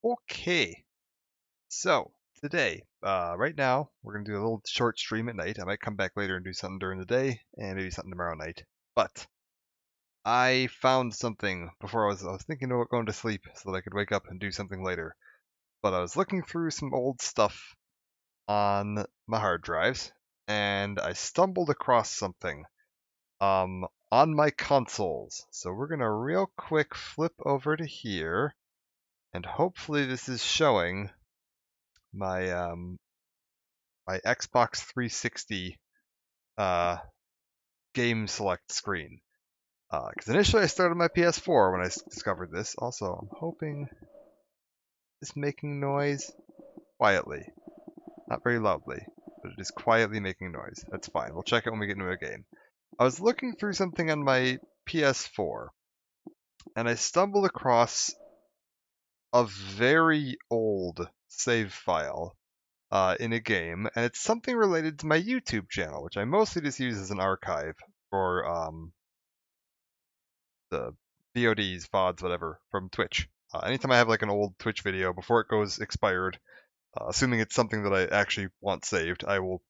Okay, so today, right now, we're gonna do a little short stream at night. I might come back later and do something during the day, and maybe something tomorrow night. But I found something before I was thinking about going to sleep so that I could wake up and do something later. But I was looking through some old stuff on my hard drives, and I stumbled across something on my consoles. So we're gonna real quick flip over to here, and hopefully this is showing my my Xbox 360 uh, game select screen. Because initially I started my PS4 when I discovered this. Also, I'm hoping it's making noise quietly, not very loudly, but it is quietly making noise. That's fine. We'll check it when we get into a game. I was looking through something on my PS4, and I stumbled across a very old save file in a game, and it's something related to my YouTube channel, which I mostly just use as an archive for the VODs, VODs, whatever, from Twitch. Anytime I have like an old Twitch video before it goes expired, assuming it's something that I actually want saved, I will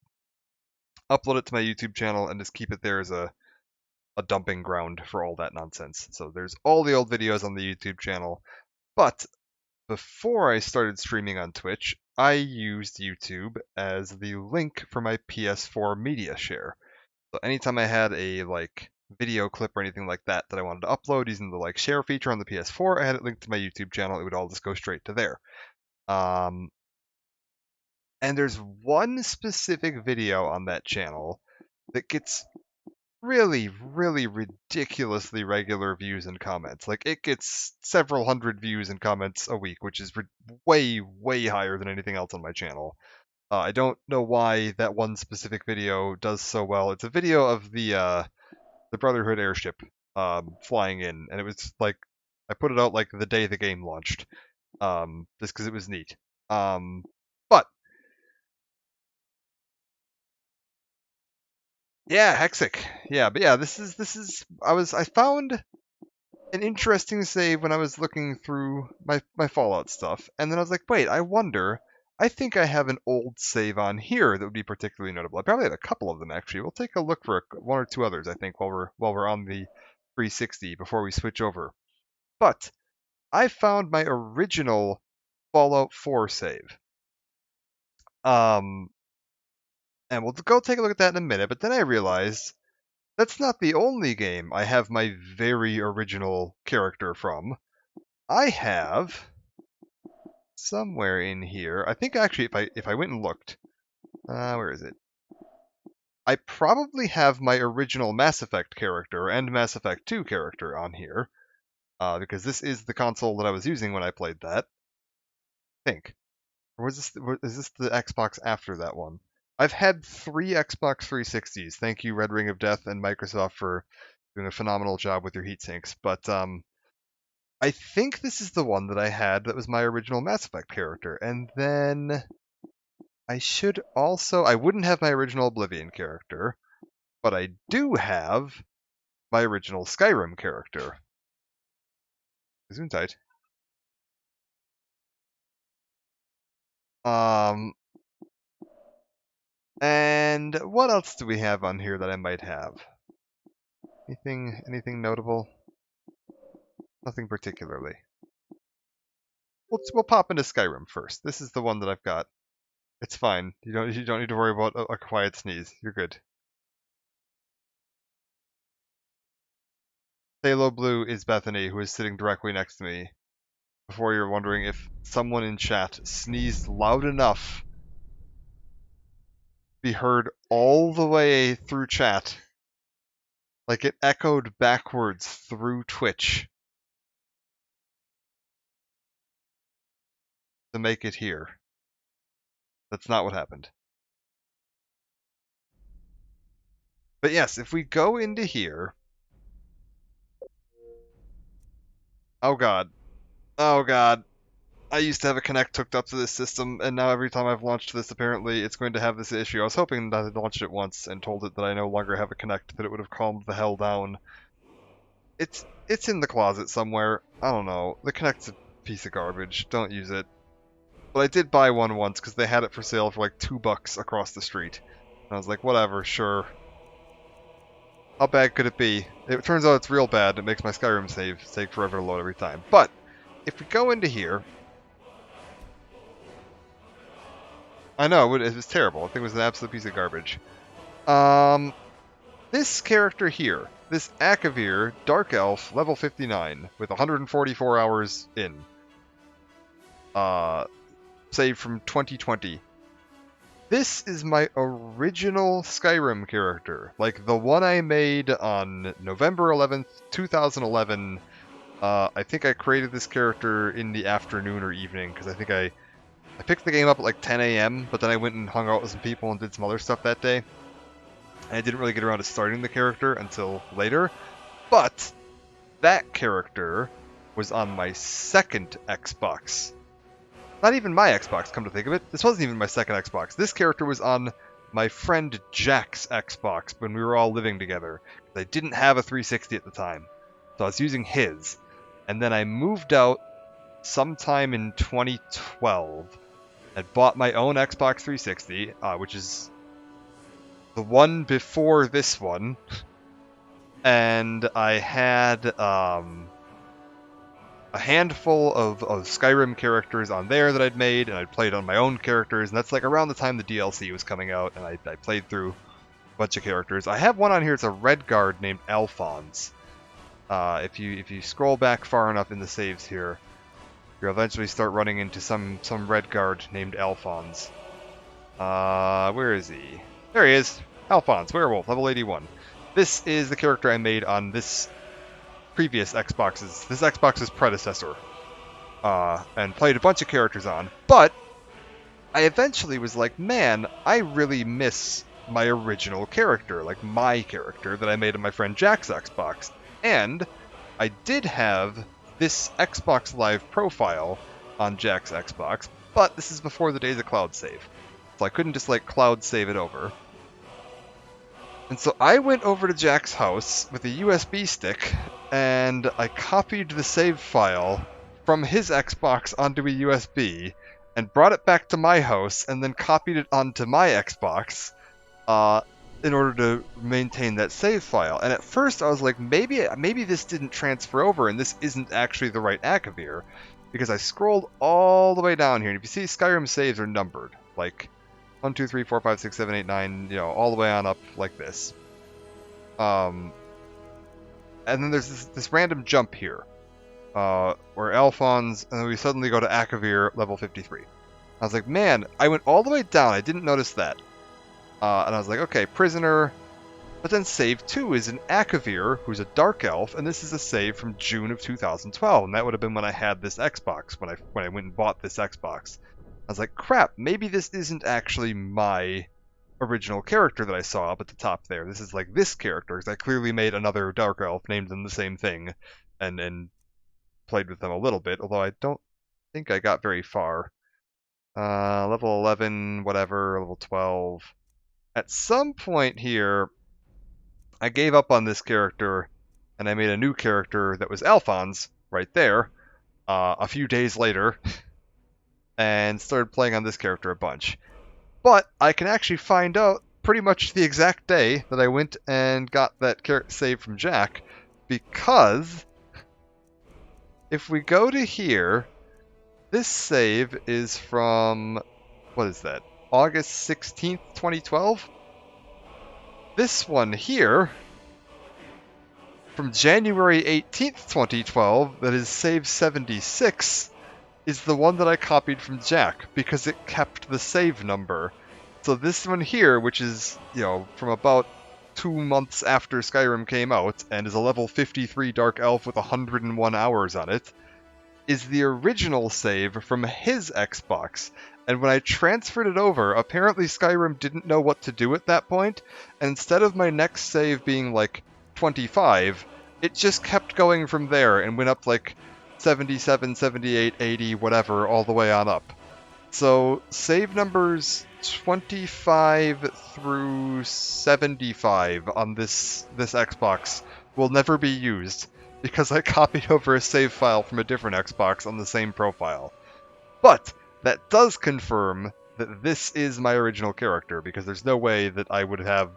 upload it to my YouTube channel and just keep it there as a dumping ground for all that nonsense. So there's all the old videos on the YouTube channel, but before I started streaming on Twitch, I used YouTube as the link for my PS4 media share. So anytime I had a video clip or anything like that that I wanted to upload using the share feature on the PS4, I had it linked to my YouTube channel. It would all just go straight to there. And there's one specific video on that channel that gets really, really ridiculously regular views and comments. Like it gets several hundred views and comments a week, which is way, way higher than anything else on my channel. I don't know why that one specific video does so well. It's a video of the Brotherhood airship flying in, and it was like I put it out like the day the game launched, just because it was neat. But yeah, Hexic, yeah, but yeah, this is I found an interesting save when I was looking through my Fallout stuff, and then I was like, wait, I wonder. I think I have an old save on here that would be particularly notable. I probably have a couple of them actually. We'll take a look for one or two others, I think, while we're on the 360 before we switch over. But I found my original Fallout 4 save. Um, and we'll go take a look at that in a minute. But then I realized that's not the only game I have my very original character from. I have somewhere in here. I think actually, if I went and looked, where is it? I probably have my original Mass Effect character and Mass Effect 2 character on here, because this is the console that I was using when I played that. I think. Or is this the Xbox after that one? I've had 3 Xbox 360s. Thank you, Red Ring of Death and Microsoft, for doing a phenomenal job with your heat sinks. But I think this is the one that I had that was my original Mass Effect character. And then I wouldn't have my original Oblivion character, but I do have my original Skyrim character. Gesundheit. And what else do we have on here that I might have? Anything notable? Nothing particularly. We'll pop into Skyrim first. This is the one that I've got. It's fine. You don't need to worry about a quiet sneeze. You're good. Halo Blue is Bethany, who is sitting directly next to me. Before you're wondering if someone in chat sneezed loud enough to be heard all the way through chat, like it echoed backwards through Twitch to make it here. That's not what happened. But yes, if we go into here... Oh god. Oh god. I used to have a Kinect hooked up to this system, and now every time I've launched this, apparently it's going to have this issue. I was hoping that I'd launched it once and told it that I no longer have a Kinect, that it would have calmed the hell down. It's in the closet somewhere. I don't know. The Kinect's piece of garbage. Don't use it. But I did buy one once because they had it for sale for like $2 across the street. And I was like, whatever, sure. How bad could it be? It turns out it's real bad. It makes my Skyrim save take forever to load every time. But if we go into here, I know it was terrible. I think it was an absolute piece of garbage. This character here, this Akavir, Dark Elf, level 59, with 144 hours in. Saved from 2020. This is my original Skyrim character. Like, the one I made on November 11th, 2011. I think I created this character in the afternoon or evening, because I think I picked the game up at like 10 a.m., but then I went and hung out with some people and did some other stuff that day. And I didn't really get around to starting the character until later. But that character was on my second Xbox. Not even my Xbox, come to think of it. This wasn't even my second Xbox. This character was on my friend Jack's Xbox when we were all living together. I didn't have a 360 at the time, so I was using his. And then I moved out sometime in 2012 and bought my own Xbox 360, which is the one before this one. And I had a handful of Skyrim characters on there that I'd made, and I'd played on my own characters, and that's like around the time the DLC was coming out, and I played through a bunch of characters. I have one on here, it's a red guard named Alphonse. If you scroll back far enough in the saves here, you'll eventually start running into some red guard named Alphonse. Where is he? There he is! Alphonse, werewolf, level 81. This is the character I made on this previous Xbox's predecessor, and played a bunch of characters on, but I eventually was like, man, I really miss my original character, like my character that I made on my friend Jack's Xbox, and I did have this Xbox Live profile on Jack's Xbox, but this is before the days of cloud save, so I couldn't just like cloud save it over. And so I went over to Jack's house with a USB stick, and I copied the save file from his Xbox onto a USB, and brought it back to my house, and then copied it onto my Xbox, in order to maintain that save file. And at first I was like, maybe this didn't transfer over, and this isn't actually the right Akavir, because I scrolled all the way down here, and if you see, Skyrim saves are numbered, like 1, 2, 3, 4, 5, 6, 7, 8, 9, you know, all the way on up like this. And then there's this random jump here, where Alphonse, and then we suddenly go to Akavir, level 53. I was like, man, I went all the way down, I didn't notice that. And I was like, okay, prisoner, but then save 2 is an Akavir, who's a dark elf, and this is a save from June of 2012, and that would have been when I had this Xbox, when I went and bought this Xbox. I was like, crap, maybe this isn't actually my original character that I saw up at the top there. This is like this character, because I clearly made another Dark Elf, named them the same thing, and played with them a little bit, although I don't think I got very far. Level 11, whatever, level 12. At some point here, I gave up on this character, and I made a new character that was Alphonse, right there, a few days later. And started playing on this character a bunch. But I can actually find out pretty much the exact day that I went and got that save from Jack, because if we go to here, this save is from, what is that, August 16th, 2012? This one here, from January 18th, 2012, that is save 76, is the one that I copied from Jack, because it kept the save number. So this one here, which is, you know, from about 2 months after Skyrim came out, and is a level 53 Dark Elf with 101 hours on it, is the original save from his Xbox. And when I transferred it over, apparently Skyrim didn't know what to do at that point, and instead of my next save being like 25, it just kept going from there and went up like 77, 78, 80, whatever, all the way on up. So save numbers 25 through 75 on this Xbox will never be used, because I copied over a save file from a different Xbox on the same profile. But that does confirm that this is my original character, because there's no way that I would have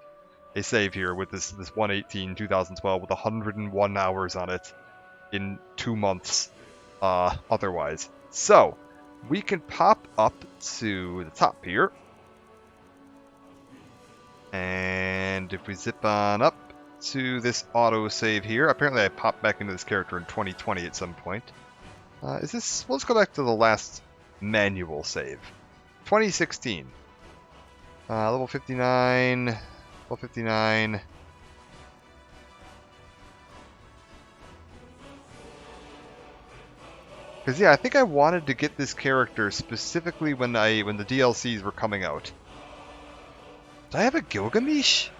a save here with this 1/18/2012 with 101 hours on it in 2 months otherwise. So we can pop up to the top here, and if we zip on up to this auto save here, apparently I popped back into this character in 2020 at some point. Is this? Well, let's go back to the last manual save, 2016. Level 59, level 59. Because yeah, I think I wanted to get this character specifically when the DLCs were coming out. Did I have a Gilgamesh?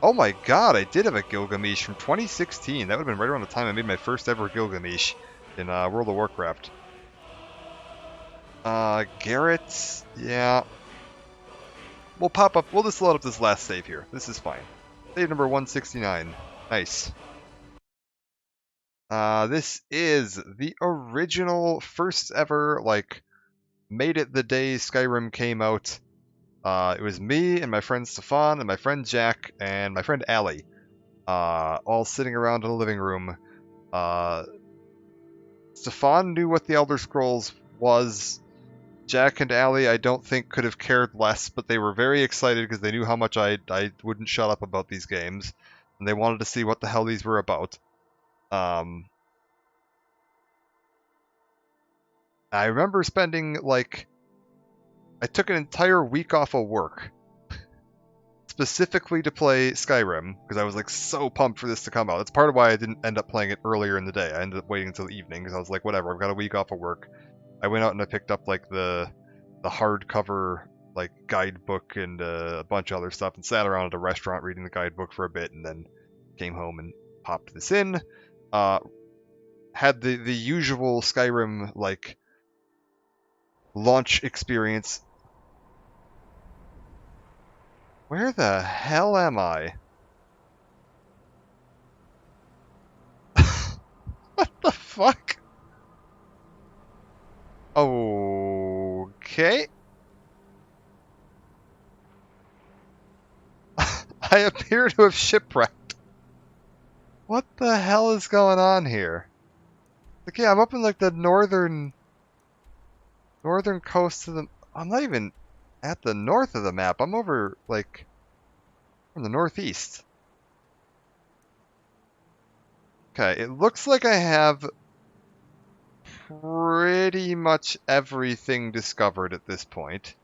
Oh my god, I did have a Gilgamesh from 2016. That would have been right around the time I made my first ever Gilgamesh in World of Warcraft. Garrett, yeah. We'll pop up, we'll just load up this last save here. This is fine. Save number 169. Nice. This is the original, first ever, like, made it the day Skyrim came out. It was me and my friend Stefan and my friend Jack and my friend Allie, all sitting around in a living room. Stefan knew what the Elder Scrolls was. Jack and Allie, I don't think, could have cared less, but they were very excited because they knew how much I wouldn't shut up about these games, and they wanted to see what the hell these were about. I remember spending, like, I took an entire week off of work specifically to play Skyrim, because I was, like, so pumped for this to come out. That's part of why I didn't end up playing it earlier in the day. I ended up waiting until the evening, because I was like, whatever, I've got a week off of work. I went out and I picked up, like, the hardcover, like, guidebook and a bunch of other stuff, and sat around at a restaurant reading the guidebook for a bit, and then came home and popped this in. Had the usual Skyrim, like, launch experience. Where the hell am I? What the fuck? Okay. I appear to have shipwrecked. What the hell is going on here? Okay, I'm up in, like, the northern coast of the... I'm not even at the north of the map. I'm over, like, from the northeast. Okay, it looks like I have pretty much everything discovered at this point.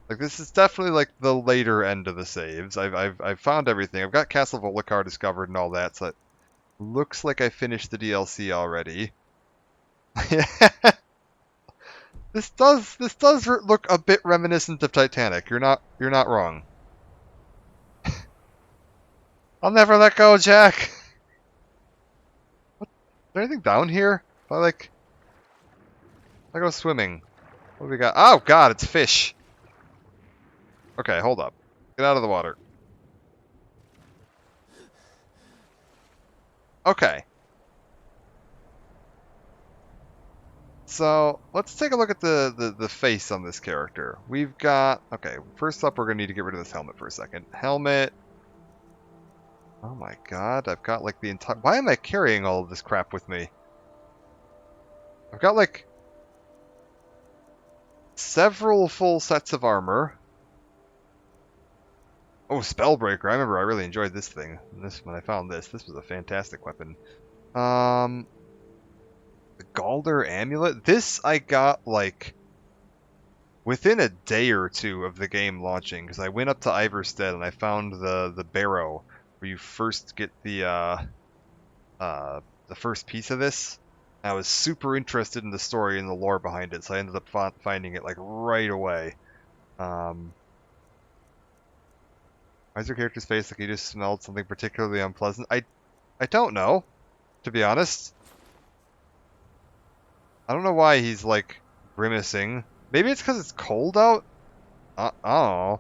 Like, this is definitely, like, the later end of the saves. I've found everything. I've got Castle Volokar discovered and all that, so it looks like I finished the DLC already. This does look a bit reminiscent of Titanic. You're not wrong. I'll never let go, Jack. What? Is there anything down here? I go swimming. What do we got? Oh god, it's fish. Okay, hold up. Get out of the water. Okay. So, let's take a look at the face on this character. We've got... Okay, first up we're going to need to get rid of this helmet for a second. Helmet. Oh my god, I've got, like, the entire... Why am I carrying all of this crap with me? I've got, like, several full sets of armor. Oh, Spellbreaker. I remember I really enjoyed this thing. When I found this. This was a fantastic weapon. The Galder Amulet. This I got, like, within a day or two of the game launching, because I went up to Iverstead and I found the barrow where you first get the first piece of this. I was super interested in the story and the lore behind it, so I ended up finding it, like, right away. Why is your character's face like he just smelled something particularly unpleasant? I don't know, to be honest. I don't know why he's, like, grimacing. Maybe it's because it's cold out? I don't know.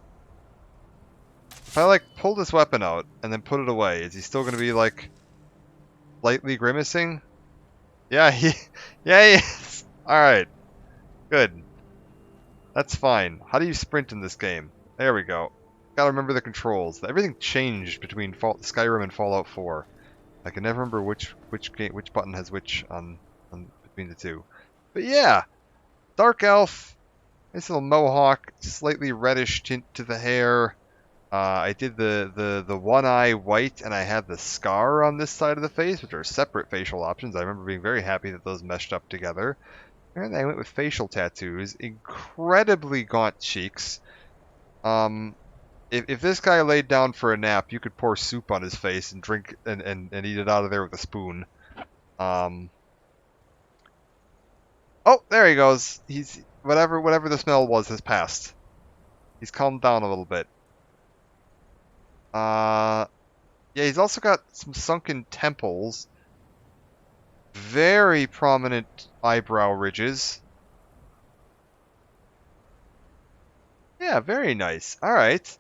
If I, like, pull this weapon out and then put it away, is he still going to be, like, lightly grimacing? Yeah, yeah, he is. Alright, good. That's fine. How do you sprint in this game? There we go. Gotta remember the controls. Everything changed between Skyrim and Fallout 4. I can never remember which button has which on between the two. But yeah, Dark Elf, nice little mohawk, slightly reddish tint to the hair. I did the one eye white, and I had the scar on this side of the face, which are separate facial options. I remember being very happy that those meshed up together. And I went with facial tattoos, incredibly gaunt cheeks. If this guy laid down for a nap, you could pour soup on his face and drink and eat it out of there with a spoon. Oh, there he goes. He's whatever the smell was has passed. He's calmed down a little bit. Yeah, he's also got some sunken temples. Very prominent eyebrow ridges. Yeah, very nice. All right.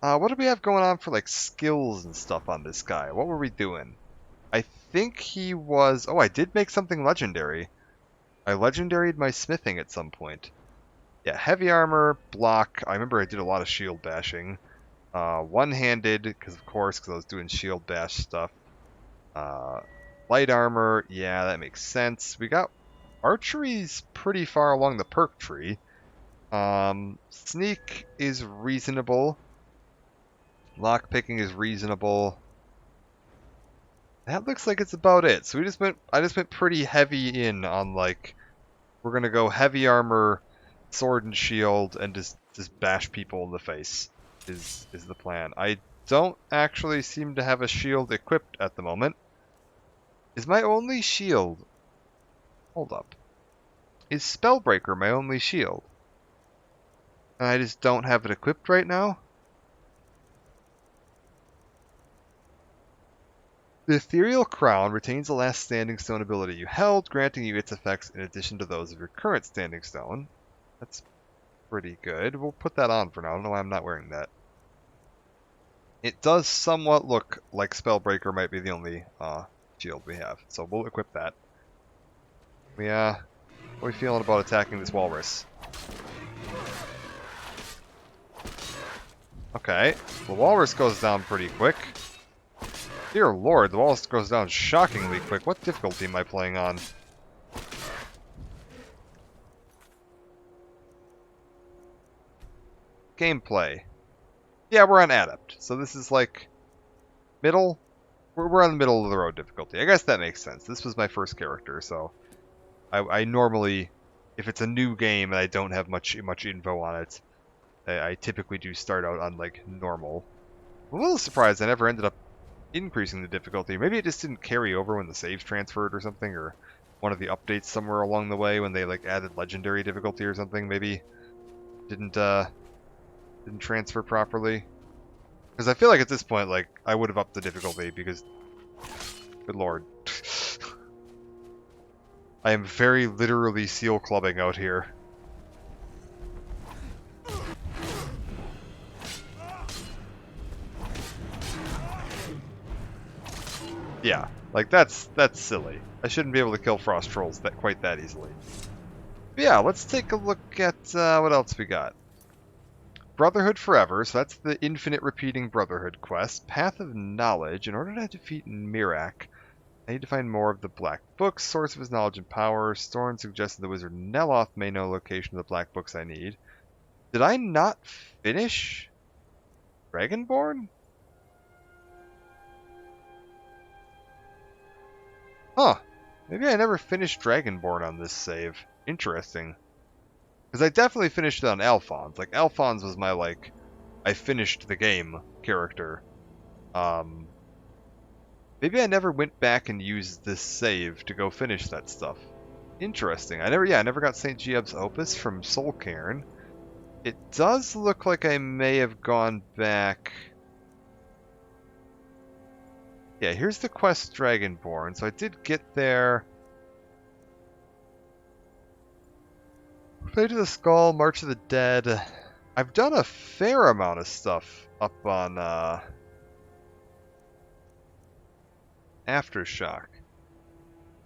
What do we have going on for, like, skills and stuff on this guy? What were we doing? I think he was... Oh, I did make something legendary. I legendaried my smithing at some point. Yeah, heavy armor, block. I remember I did a lot of shield bashing. One-handed, because I was doing shield bash stuff. Light armor, yeah, that makes sense. We got archery's pretty far along the perk tree. Sneak is reasonable. Lockpicking is reasonable. That looks like it's about it. So I just went pretty heavy in on, like, we're gonna go heavy armor, sword and shield, and just bash people in the face is the plan. I don't actually seem to have a shield equipped at the moment. Is my only shield... Hold up. Is Spellbreaker my only shield? And I just don't have it equipped right now? The Ethereal Crown retains the last Standing Stone ability you held, granting you its effects in addition to those of your current Standing Stone. That's pretty good. We'll put that on for now. I don't know why I'm not wearing that. It does somewhat look like Spellbreaker might be the only shield we have, so we'll equip that. What are we feeling about attacking this walrus? Okay, the walrus goes down pretty quick. Dear lord, the walrus goes down shockingly quick. What difficulty am I playing on? Gameplay. Yeah, we're on Adept, so this is like middle. We're on the middle of the road difficulty. I guess that makes sense. This was my first character, so I normally, if it's a new game and I don't have much info on it, I typically do start out on, like, normal. I'm a little surprised I never ended up increasing the difficulty. Maybe it just didn't carry over when the saves transferred or something, or one of the updates somewhere along the way when they, like, added legendary difficulty or something. Maybe didn't transfer properly. Because I feel like at this point, like, I would have upped the difficulty because, good lord. I am very literally seal clubbing out here. Yeah, like that's silly. I shouldn't be able to kill frost trolls quite that easily. But yeah, let's take a look at what else we got. Brotherhood Forever, so that's the infinite repeating Brotherhood quest. Path of Knowledge. In order to defeat Mirak, I need to find more of the Black Books, source of his knowledge and power. Storn suggested the wizard Neloth may know the location of the Black Books I need. Did I not finish Dragonborn? Huh. Maybe I never finished Dragonborn on this save. Interesting. Because I definitely finished it on Alphonse. Like, Alphonse was my, like, I finished the game character. Maybe I never went back and used this save to go finish that stuff. Interesting. I never got St. Gieb's Opus from Soulcairn. It does look like I may have gone back... Yeah, here's the quest Dragonborn. So I did get there. Play to the Skull, March of the Dead. I've done a fair amount of stuff up on Aftershock.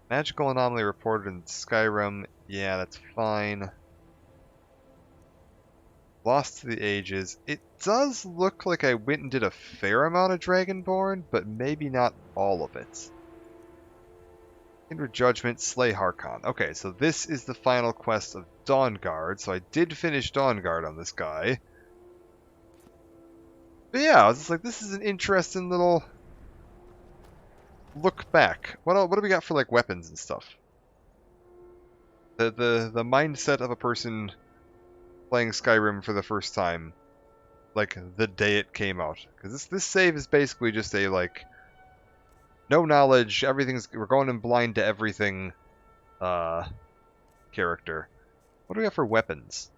Magical anomaly reported in Skyrim. Yeah, that's fine. Lost to the Ages. It does look like I went and did a fair amount of Dragonborn, but maybe not all of it. Kindred Judgment, Slay Harkon. Okay, so this is the final quest of Dawnguard. So I did finish Dawnguard on this guy. But yeah, I was just like, this is an interesting little look back. What do we got for like weapons and stuff? The mindset of a person playing Skyrim for the first time, like the day it came out, because this save is basically just a like no knowledge, we're going in blind to everything. Character. What do we got for weapons?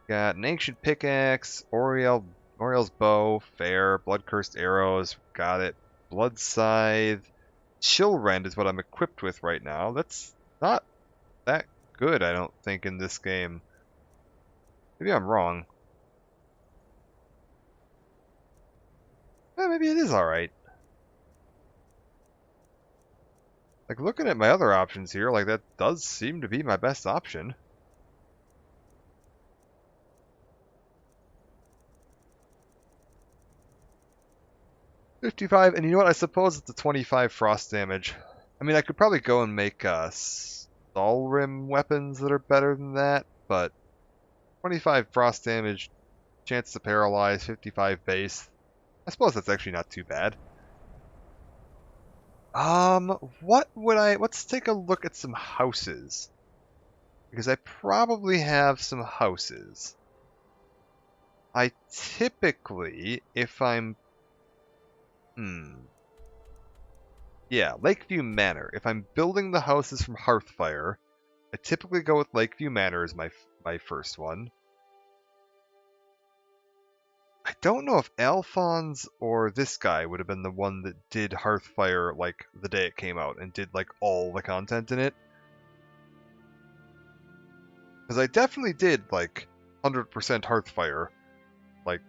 Got an ancient pickaxe, Oriel's bow, fair, blood cursed arrows, got it. Blood scythe, chill rend is what I'm equipped with right now. That's not that good, I don't think, in this game. Maybe I'm wrong. Maybe it is alright. Like, looking at my other options here, like, that does seem to be my best option. $55, and you know what? I suppose it's a 25 frost damage. I mean, I could probably go and make Stalrim weapons that are better than that, but 25 frost damage, chance to paralyze, 55 base. I suppose that's actually not too bad. Let's take a look at some houses. Because I probably have some houses. I typically, if I'm... Yeah, Lakeview Manor. If I'm building the houses from Hearthfire, I typically go with Lakeview Manor as my first one. I don't know if Alphonse or this guy would have been the one that did Hearthfire like the day it came out and did like all the content in it. Because I definitely did like 100% Hearthfire, like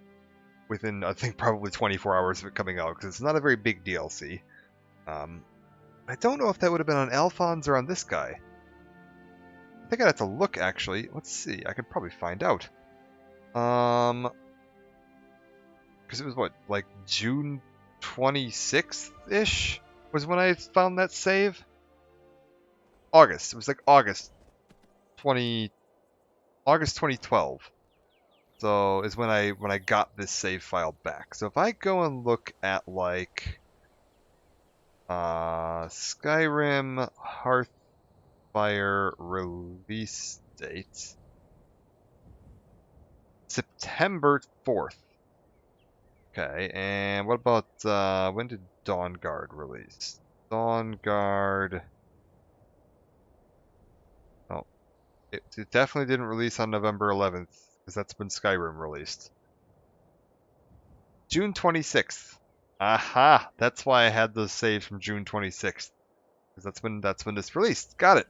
within I think probably 24 hours of it coming out, because it's not a very big DLC. I don't know if that would have been on Alphonse or on this guy. I think I'd have to look actually. Let's see. I could probably find out. Because it was what, like June 26th-ish was when I found that save? August. It was like August 2012. So is when I got this save file back. So if I go and look at like Skyrim Hearthfire release date, September 4th. Okay, and what about when did Dawnguard release? Dawnguard. Oh, it definitely didn't release on November 11th, because that's when Skyrim released. June 26th. Aha! That's why I had those saves from June 26th, because that's when this released. Got it.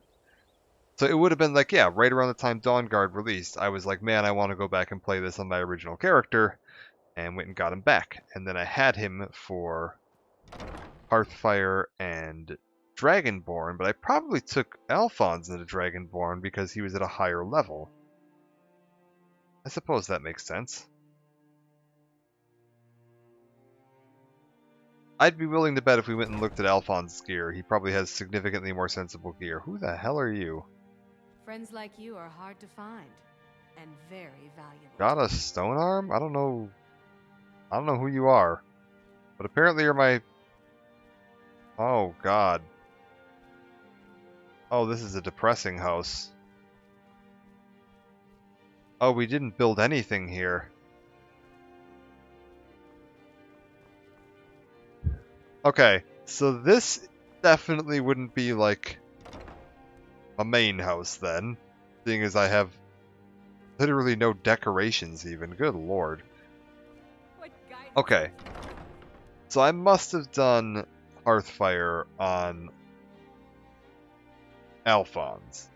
So it would have been like, yeah, right around the time Dawnguard released, I was like, man, I want to go back and play this on my original character, and went and got him back. And then I had him for Hearthfire and Dragonborn, but I probably took Alphonse into Dragonborn because he was at a higher level. I suppose that makes sense. I'd be willing to bet if we went and looked at Alphonse's gear, he probably has significantly more sensible gear. Who the hell are you? Friends like you are hard to find, and very valuable. Got a stone arm? I don't know who you are. But apparently you're my... Oh, God. Oh, this is a depressing house. Oh, we didn't build anything here. Okay, so this definitely wouldn't be like a main house then, seeing as I have literally no decorations even. Good lord. Okay, so I must have done Hearthfire on Alphonse,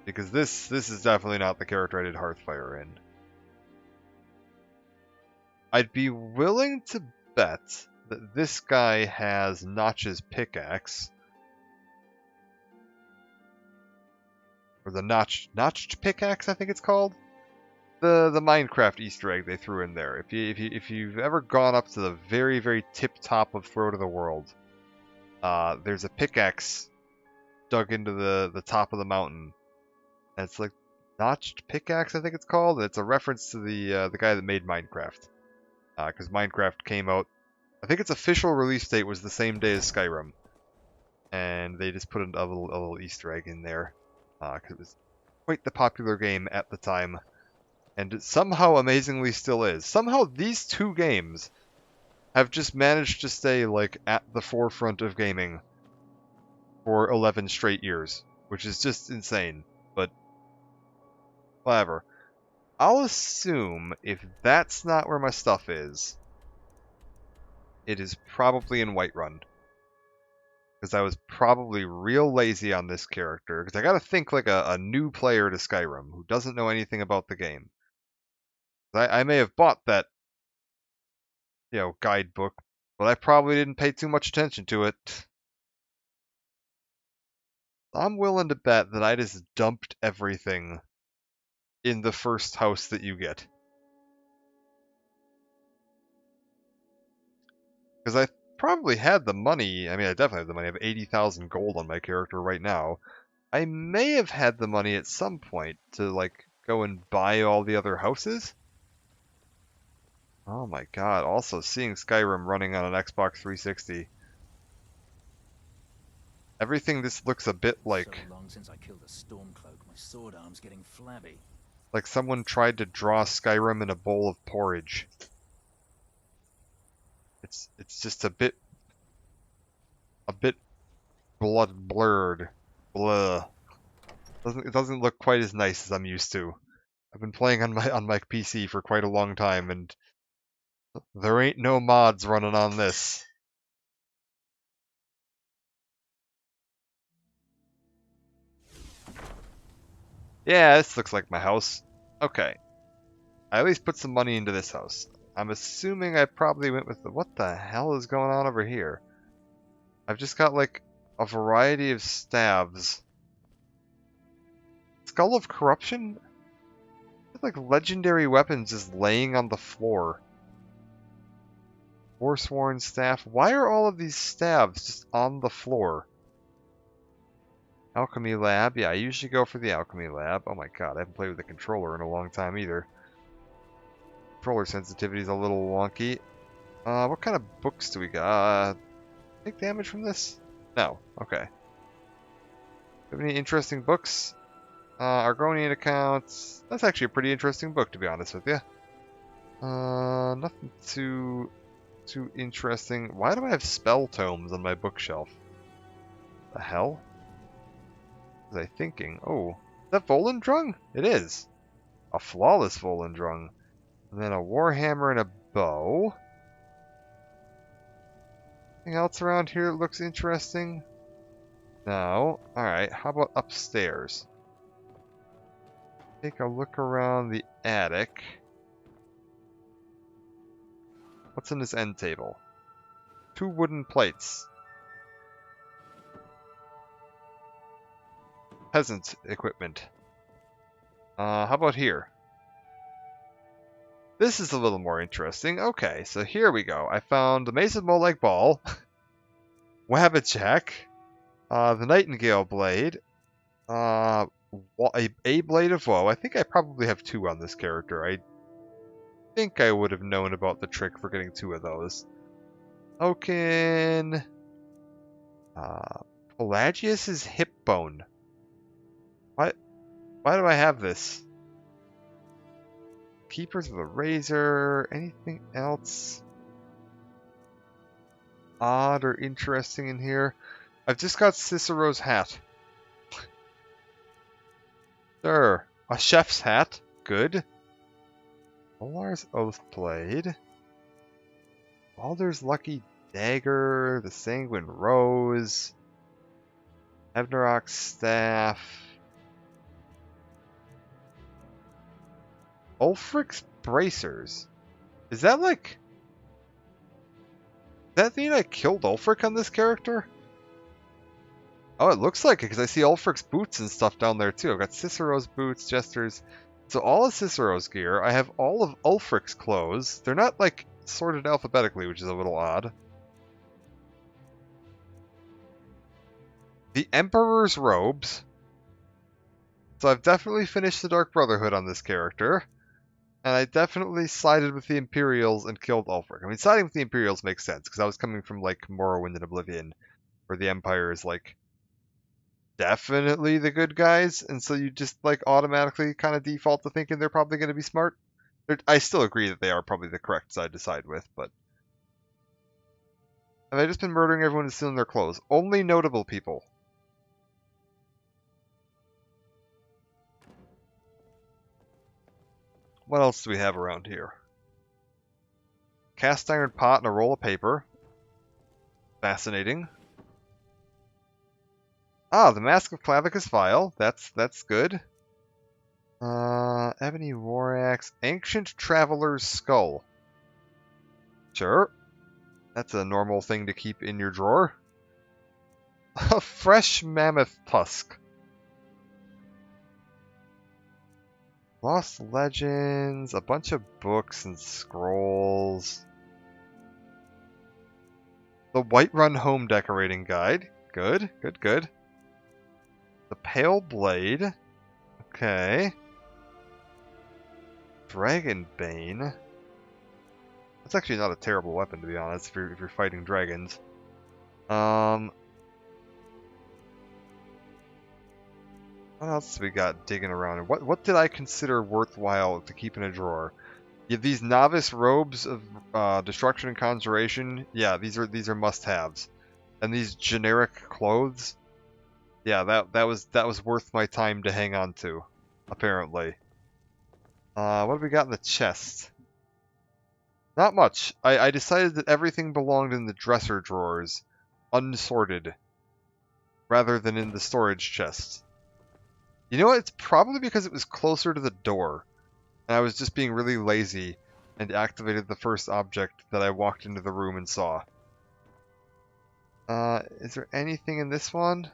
because this is definitely not the character I did Hearthfire in. I'd be willing to bet that this guy has Notch's pickaxe. Or the notched pickaxe, I think it's called. The Minecraft Easter egg they threw in there. If you've ever gone up to the very, very tip top of Throat of the World, there's a pickaxe dug into the top of the mountain. And it's like notched pickaxe, I think it's called. And it's a reference to the guy that made Minecraft. Because Minecraft came out, I think its official release date was the same day as Skyrim. And they just put a little Easter egg in there. Because it was quite the popular game at the time. And it somehow amazingly still is. Somehow these two games have just managed to stay like at the forefront of gaming for 11 straight years, which is just insane. But whatever. I'll assume if that's not where my stuff is, it is probably in Whiterun. Because I was probably real lazy on this character. Because I gotta think like a new player to Skyrim who doesn't know anything about the game. I may have bought that, guidebook, but I probably didn't pay too much attention to it. I'm willing to bet that I just dumped everything in the first house that you get. Because I probably had the money. I mean, I definitely have the money. I have 80,000 gold on my character right now. I may have had the money at some point to, like, go and buy all the other houses. Oh my god, also seeing Skyrim running on an Xbox 360. Everything just looks a bit like... So long since I killed a Stormcloak, my sword arm's getting flabby. Like someone tried to draw Skyrim in a bowl of porridge. It's just a bit blood blurred. Blah. It doesn't look quite as nice as I'm used to. I've been playing on my PC for quite a long time, and there ain't no mods running on this. Yeah, this looks like my house. Okay. I at least put some money into this house. I'm assuming I probably went with the... What the hell is going on over here? I've just got, like, a variety of stabs. Skull of Corruption? Like, legendary weapons just laying on the floor. Forsworn staff. Why are all of these stabs just on the floor? Alchemy lab. Yeah, I usually go for the alchemy lab. Oh my god, I haven't played with the controller in a long time either. Controller sensitivity is a little wonky. What kind of books do we got? Take damage from this? No. Okay. Have any interesting books? Argonian accounts. That's actually a pretty interesting book, to be honest with you. Nothing too interesting. Why do I have spell tomes on my bookshelf? The hell? Was I thinking? Oh, is that Volendrung? It is. A flawless Volendrung. And then a warhammer and a bow. Anything else around here that looks interesting? No. Alright, how about upstairs? Take a look around the attic. What's in this end table? 2 wooden plates. Peasant equipment. How about here? This is a little more interesting. Okay, so here we go. I found the Mason Molag Ball, Wabbit the Nightingale Blade, a Blade of Woe. I think I probably have 2 on this character. I think I would have known about the trick for getting 2 of those. Oaken. Pelagius's hip bone. Why do I have this? Keepers of the Razor. Anything else odd or interesting in here? I've just got Cicero's hat. Sure. A chef's hat. Good. Olar's Oathblade. Baldur's Lucky Dagger. The Sanguine Rose. Evnerok's Staff. Ulfric's Bracers. Is that like... Does that mean I killed Ulfric on this character? Oh, it looks like it, because I see Ulfric's boots and stuff down there, too. I've got Cicero's boots, Jester's... So all of Cicero's gear. I have all of Ulfric's clothes. They're not, like, sorted alphabetically, which is a little odd. The Emperor's robes. So I've definitely finished the Dark Brotherhood on this character. And I definitely sided with the Imperials and killed Ulfric. I mean, siding with the Imperials makes sense, because I was coming from, like, Morrowind and Oblivion, where the Empire is, like, definitely the good guys, and so you just, like, automatically kind of default to thinking they're probably going to be smart. I still agree that they are probably the correct side to side with, but... Have I just been murdering everyone and stealing their clothes? Only notable people. What else do we have around here? Cast iron pot and a roll of paper. Fascinating. Ah, the Mask of Clavicus Vial. That's good. Ebony War Axe. Ancient Traveler's Skull. Sure. That's a normal thing to keep in your drawer. A fresh mammoth tusk. Lost Legends, a bunch of books and scrolls. The Whiterun Home Decorating Guide. Good, good, good. The Pale Blade. Okay. Dragonbane. That's actually not a terrible weapon, to be honest, if you're fighting dragons. What else we got digging around? What did I consider worthwhile to keep in a drawer? Yeah, these novice robes of destruction and conjuration. Yeah, these are must-haves. And these generic clothes. Yeah, that was worth my time to hang on to, apparently. What have we got in the chest? Not much. I decided that everything belonged in the dresser drawers, unsorted, rather than in the storage chest. You know what? It's probably because it was closer to the door, and I was just being really lazy and activated the first object that I walked into the room and saw. Is there anything in this one?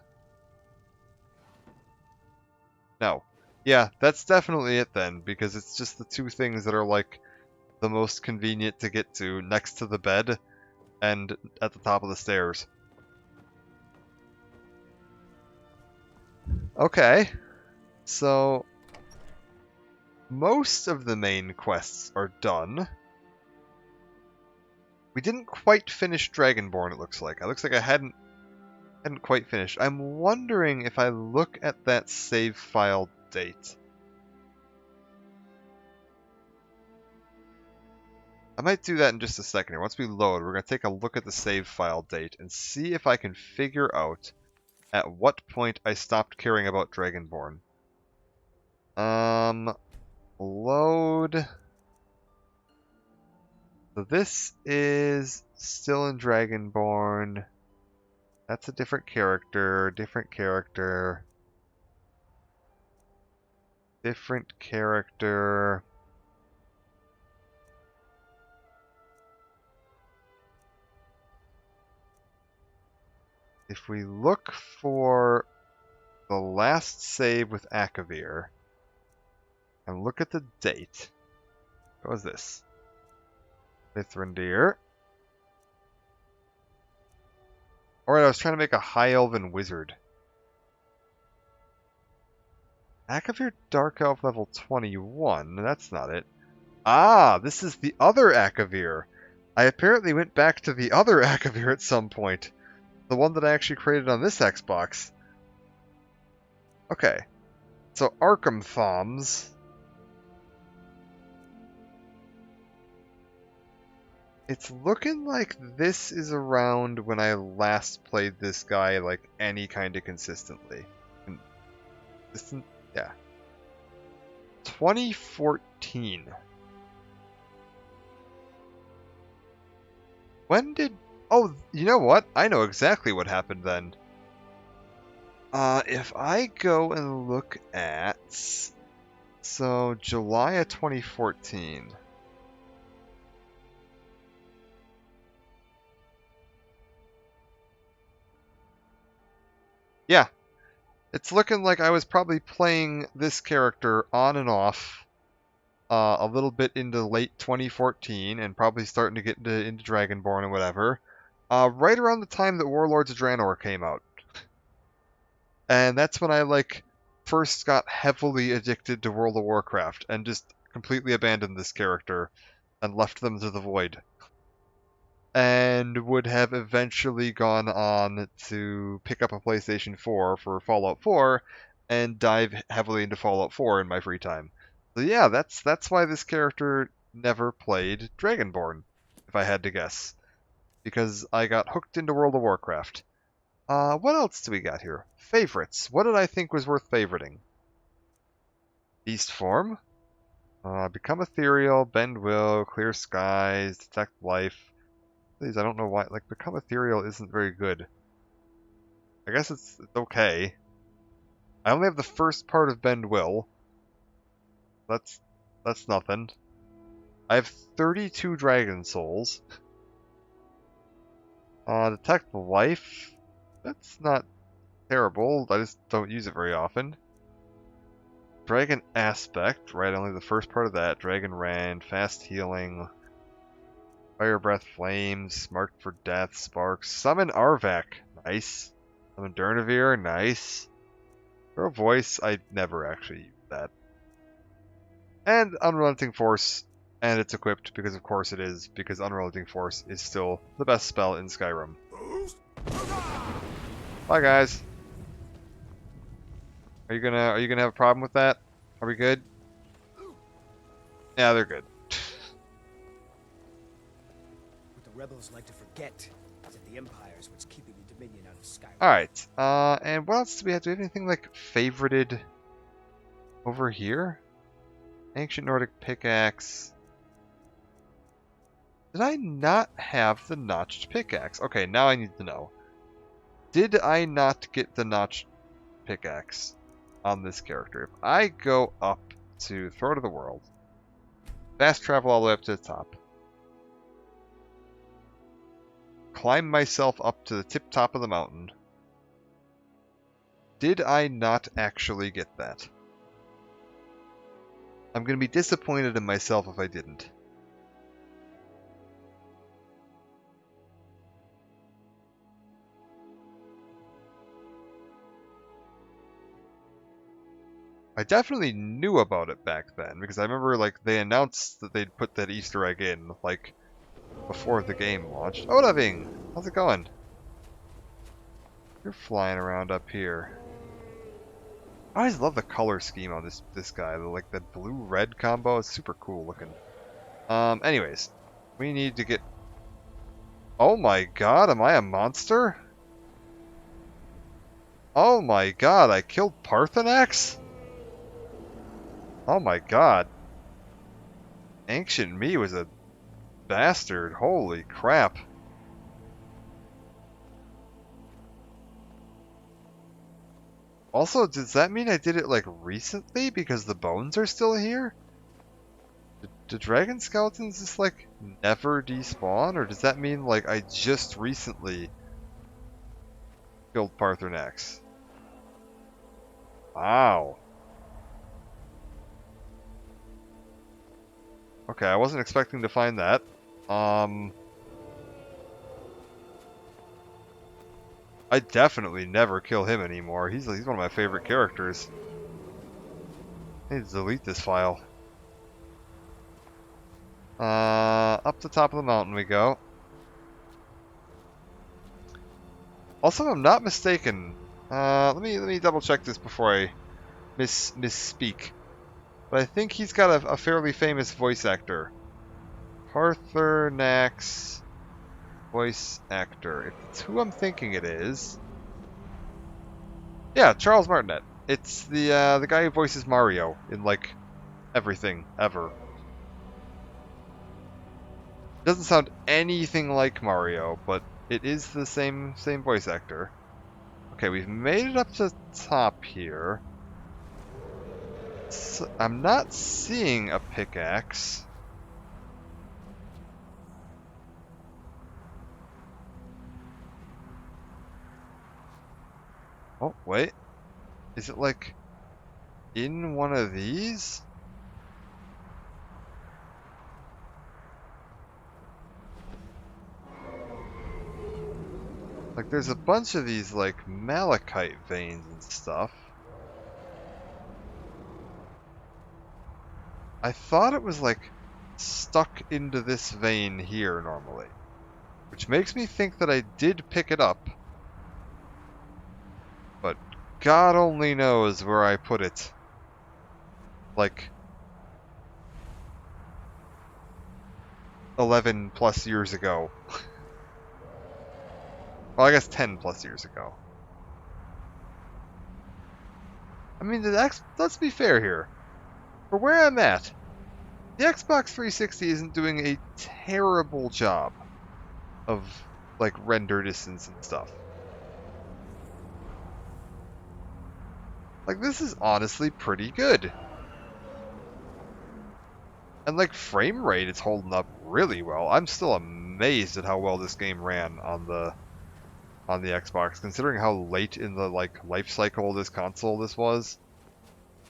No. Yeah, that's definitely it then, because it's just the two things that are, like, the most convenient to get to, next to the bed and at the top of the stairs. Okay. So, most of the main quests are done. We didn't quite finish Dragonborn, it looks like. It looks like I hadn't quite finished. I'm wondering if I look at that save file date. I might do that in just a second here. Once we load, we're going to take a look at the save file date and see if I can figure out at what point I stopped caring about Dragonborn. Load. So this is still in Dragonborn. That's a different character, different character. Different character. If we look for the last save with Akavir and look at the date, what was this? Mithrandir. Alright, I was trying to make a High Elven Wizard. Akavir Dark Elf level 21. That's not it. Ah, this is the other Akavir. I apparently went back to the other Akavir at some point. The one that I actually created on this Xbox. Okay. So Arkham Thumbs. It's looking like this is around when I last played this guy, like, any kind of consistently. Yeah. 2014. When did... Oh, you know what? I know exactly what happened then. If I go and look at... So, July of 2014. Yeah, it's looking like I was probably playing this character on and off a little bit into late 2014 and probably starting to get into Dragonborn and whatever. Right around the time that Warlords of Draenor came out. And that's when I like first got heavily addicted to World of Warcraft and just completely abandoned this character and left them to the void. And would have eventually gone on to pick up a PlayStation 4 for Fallout 4 and dive heavily into Fallout 4 in my free time. So yeah, that's why this character never played Dragonborn, if I had to guess, because I got hooked into World of Warcraft. What else do we got here? Favorites. What did I think was worth favoriting? Beast form. Become ethereal, bend will, clear skies, detect life. Please, I don't know why. Like, become ethereal isn't very good. I guess it's okay. I only have the first part of bend will. That's nothing. I have 32 dragon souls. Detect life. That's not terrible. I just don't use it very often. Dragon aspect, right? Only the first part of that. Dragon rend, fast healing, fire breath, flames, mark for death, sparks. Summon Arvak, nice. Summon Durnavir, nice. Throw voice, I never actually use that. And Unrelenting Force, and it's equipped because of course it is, because Unrelenting Force is still the best spell in Skyrim. Bye guys. Are you gonna have a problem with that? Are we good? Yeah, they're good. What the rebels like to forget is that the Empire is what's keeping the Dominion out of Skyrim. Alright, and what else do we have? Do we have anything like favorited over here? Ancient Nordic pickaxe. Did I not have the notched pickaxe? Okay, now I need to know. Did I not get the notched pickaxe on this character? If I go up to Throat of the World, fast travel all the way up to the top, climb myself up to the tip top of the mountain, did I not actually get that? I'm going to be disappointed in myself if I didn't. I definitely knew about it back then, because I remember, like, they announced that they'd put that Easter egg in, like, before the game launched. Oh, Loving! How's it going? You're flying around up here. I always love the color scheme on this guy. Like, the blue-red combo is super cool looking. Anyways. We need to get... Oh my god, am I a monster? Oh my god, I killed Parthenax? Oh my god. Ancient me was a bastard. Holy crap. Also, does that mean I did it, like, recently? Because the bones are still here? Do dragon skeletons just, like, never despawn? Or does that mean, like, I just recently killed Parthenax? Wow. Okay, I wasn't expecting to find that. I definitely never kill him anymore. He's one of my favorite characters. I need to delete this file. Up the top of the mountain we go. Also, if I'm not mistaken, let me double check this before I misspeak. But I think he's got a fairly famous voice actor. Parthenax voice actor. If it's who I'm thinking it is. Yeah, Charles Martinet. It's the guy who voices Mario in like everything ever. Doesn't sound anything like Mario, but it is the same voice actor. Okay, we've made it up to the top here. So, I'm not seeing a pickaxe. Oh, wait. Is it like in one of these? Like there's a bunch of these like malachite veins and stuff. I thought it was like stuck into this vein here normally, which makes me think that I did pick it up, but God only knows where I put it. Like 11 plus years ago. Well, I guess 10 plus years ago. I mean, let's be fair here. For where I'm at, the Xbox 360 isn't doing a terrible job of like render distance and stuff. Like this is honestly pretty good. And like frame rate, it's holding up really well. I'm still amazed at how well this game ran on the Xbox, considering how late in the like life cycle of this console this was.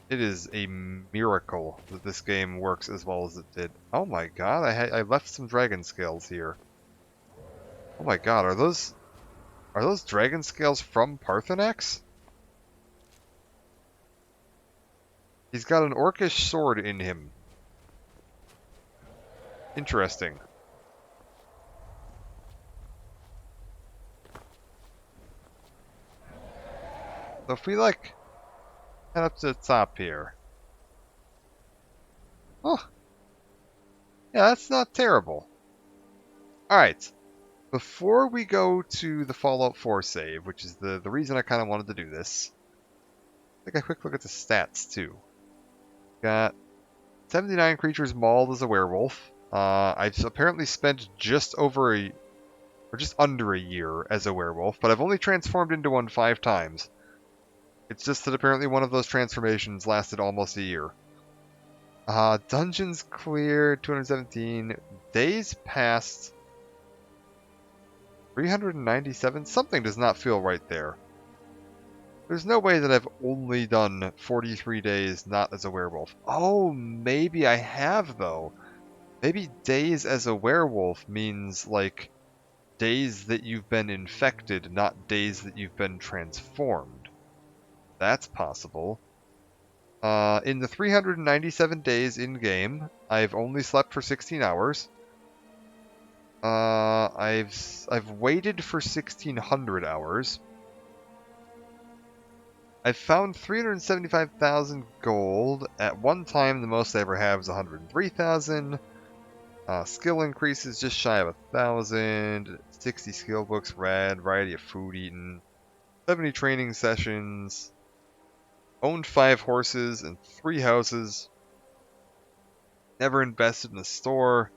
It is a miracle that this game works as well as it did. Oh my god, I left some dragon scales here. Oh my god, are those dragon scales from Parthenax? He's got an orcish sword in him. Interesting. So if we like head up to the top here. Oh, yeah, that's not terrible. Alright, before we go to the Fallout 4 save, which is the reason I kind of wanted to do this, take a quick look at the stats too. Got 79 creatures mauled as a werewolf. I've apparently spent just over or just under a year as a werewolf, but I've only transformed into one 5 times. It's just that apparently one of those transformations lasted almost a year. Dungeons cleared, 217. Days passed, 397. Something does not feel right there. There's no way that I've only done 43 days not as a werewolf. Oh, maybe I have, though. Maybe days as a werewolf means, like, days that you've been infected, not days that you've been transformed. That's possible. In the 397 days in-game, I've only slept for 16 hours. I've waited for 1,600 hours. I've found 375,000 gold. At one time, the most I ever had was 103,000. Skill increases just shy of 1,000. 60 skill books read. Variety of food eaten. 70 training sessions. Owned 5 horses and 3 houses. Never invested in a store.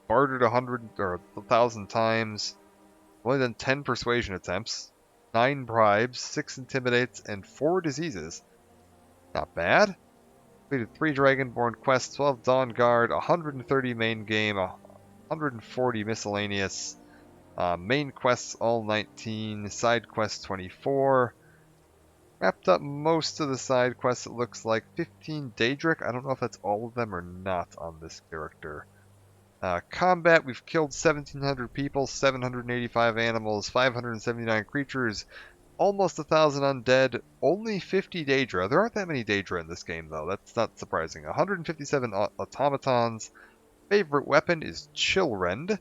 Bartered 100 or 1,000 times. Only done 10 persuasion attempts. 9 bribes, 6 intimidates, and 4 diseases. Not bad. Completed 3 Dragonborn quests, 12 Dawn Guard, 130 main game, 140 miscellaneous. Main quests all 19, side quests 24. Wrapped up most of the side quests, it looks like. 15 Daedric, I don't know if that's all of them or not on this character. Combat, we've killed 1,700 people, 785 animals, 579 creatures, almost 1,000 undead, only 50 Daedra. There aren't that many Daedra in this game, though. That's not surprising. 157 automatons. Favorite weapon is Chillrend.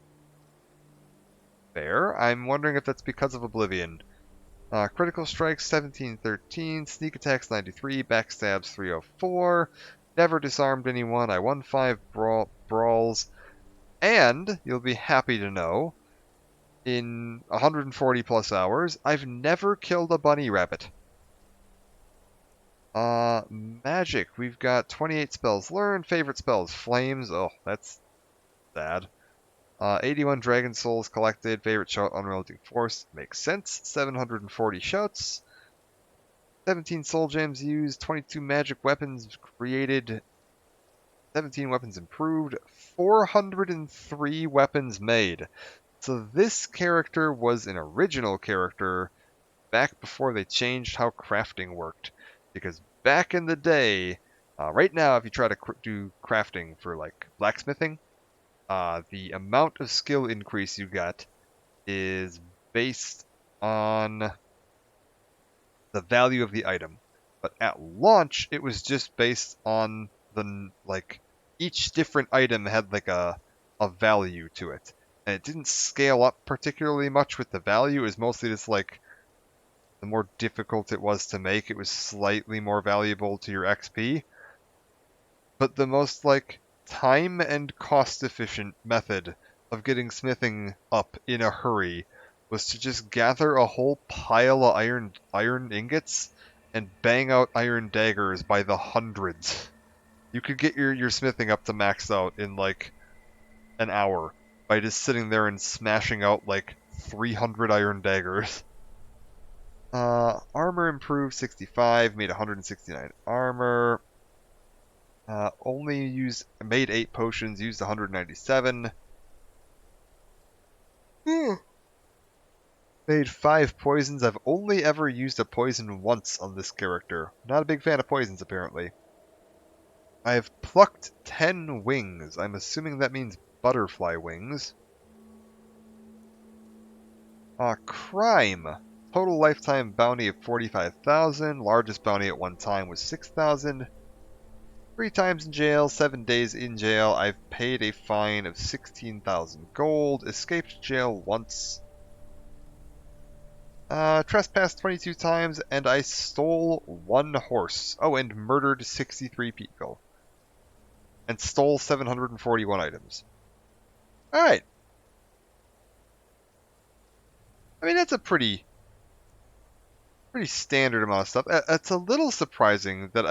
Fair. I'm wondering if that's because of Oblivion. Critical strikes 1713, sneak attacks 93, backstabs 304. Never disarmed anyone. I won 5 brawls. And you'll be happy to know, in 140 plus hours, I've never killed a bunny rabbit. Magic. We've got 28 spells learned. Favorite spells, flames. Oh, that's sad. 81 dragon souls collected. Favorite shout, unrelenting force. Makes sense. 740 shouts. 17 soul gems used. 22 magic weapons created. 17 weapons improved. 403 weapons made. So this character was an original character back before they changed how crafting worked. Because back in the day, right now, if you try to do crafting for like blacksmithing, the amount of skill increase you get is based on the value of the item. But at launch, it was just based on the like each different item had like a value to it, and it didn't scale up particularly much with the value. It was mostly just like the more difficult it was to make, it was slightly more valuable to your XP. But the most like time and cost efficient method of getting smithing up in a hurry was to just gather a whole pile of iron ingots and bang out iron daggers by the hundreds. You could get your smithing up to max out in like an hour by just sitting there and smashing out like 300 iron daggers. Armor improved 65, made 169 armor. Made 8 potions, used 197. Made 5 poisons. I've only ever used a poison once on this character. Not a big fan of poisons, apparently. I have plucked 10 wings. I'm assuming that means butterfly wings. Crime. Total lifetime bounty of 45,000. Largest bounty at one time was 6,000. 3 times in jail, 7 days in jail. I've paid a fine of 16,000 gold. Escaped jail once. Trespassed 22 times, and I stole 1 horse. Oh, and murdered 63 people. And stole 741 items. Alright. I mean, that's a pretty standard amount of stuff. It's a little surprising that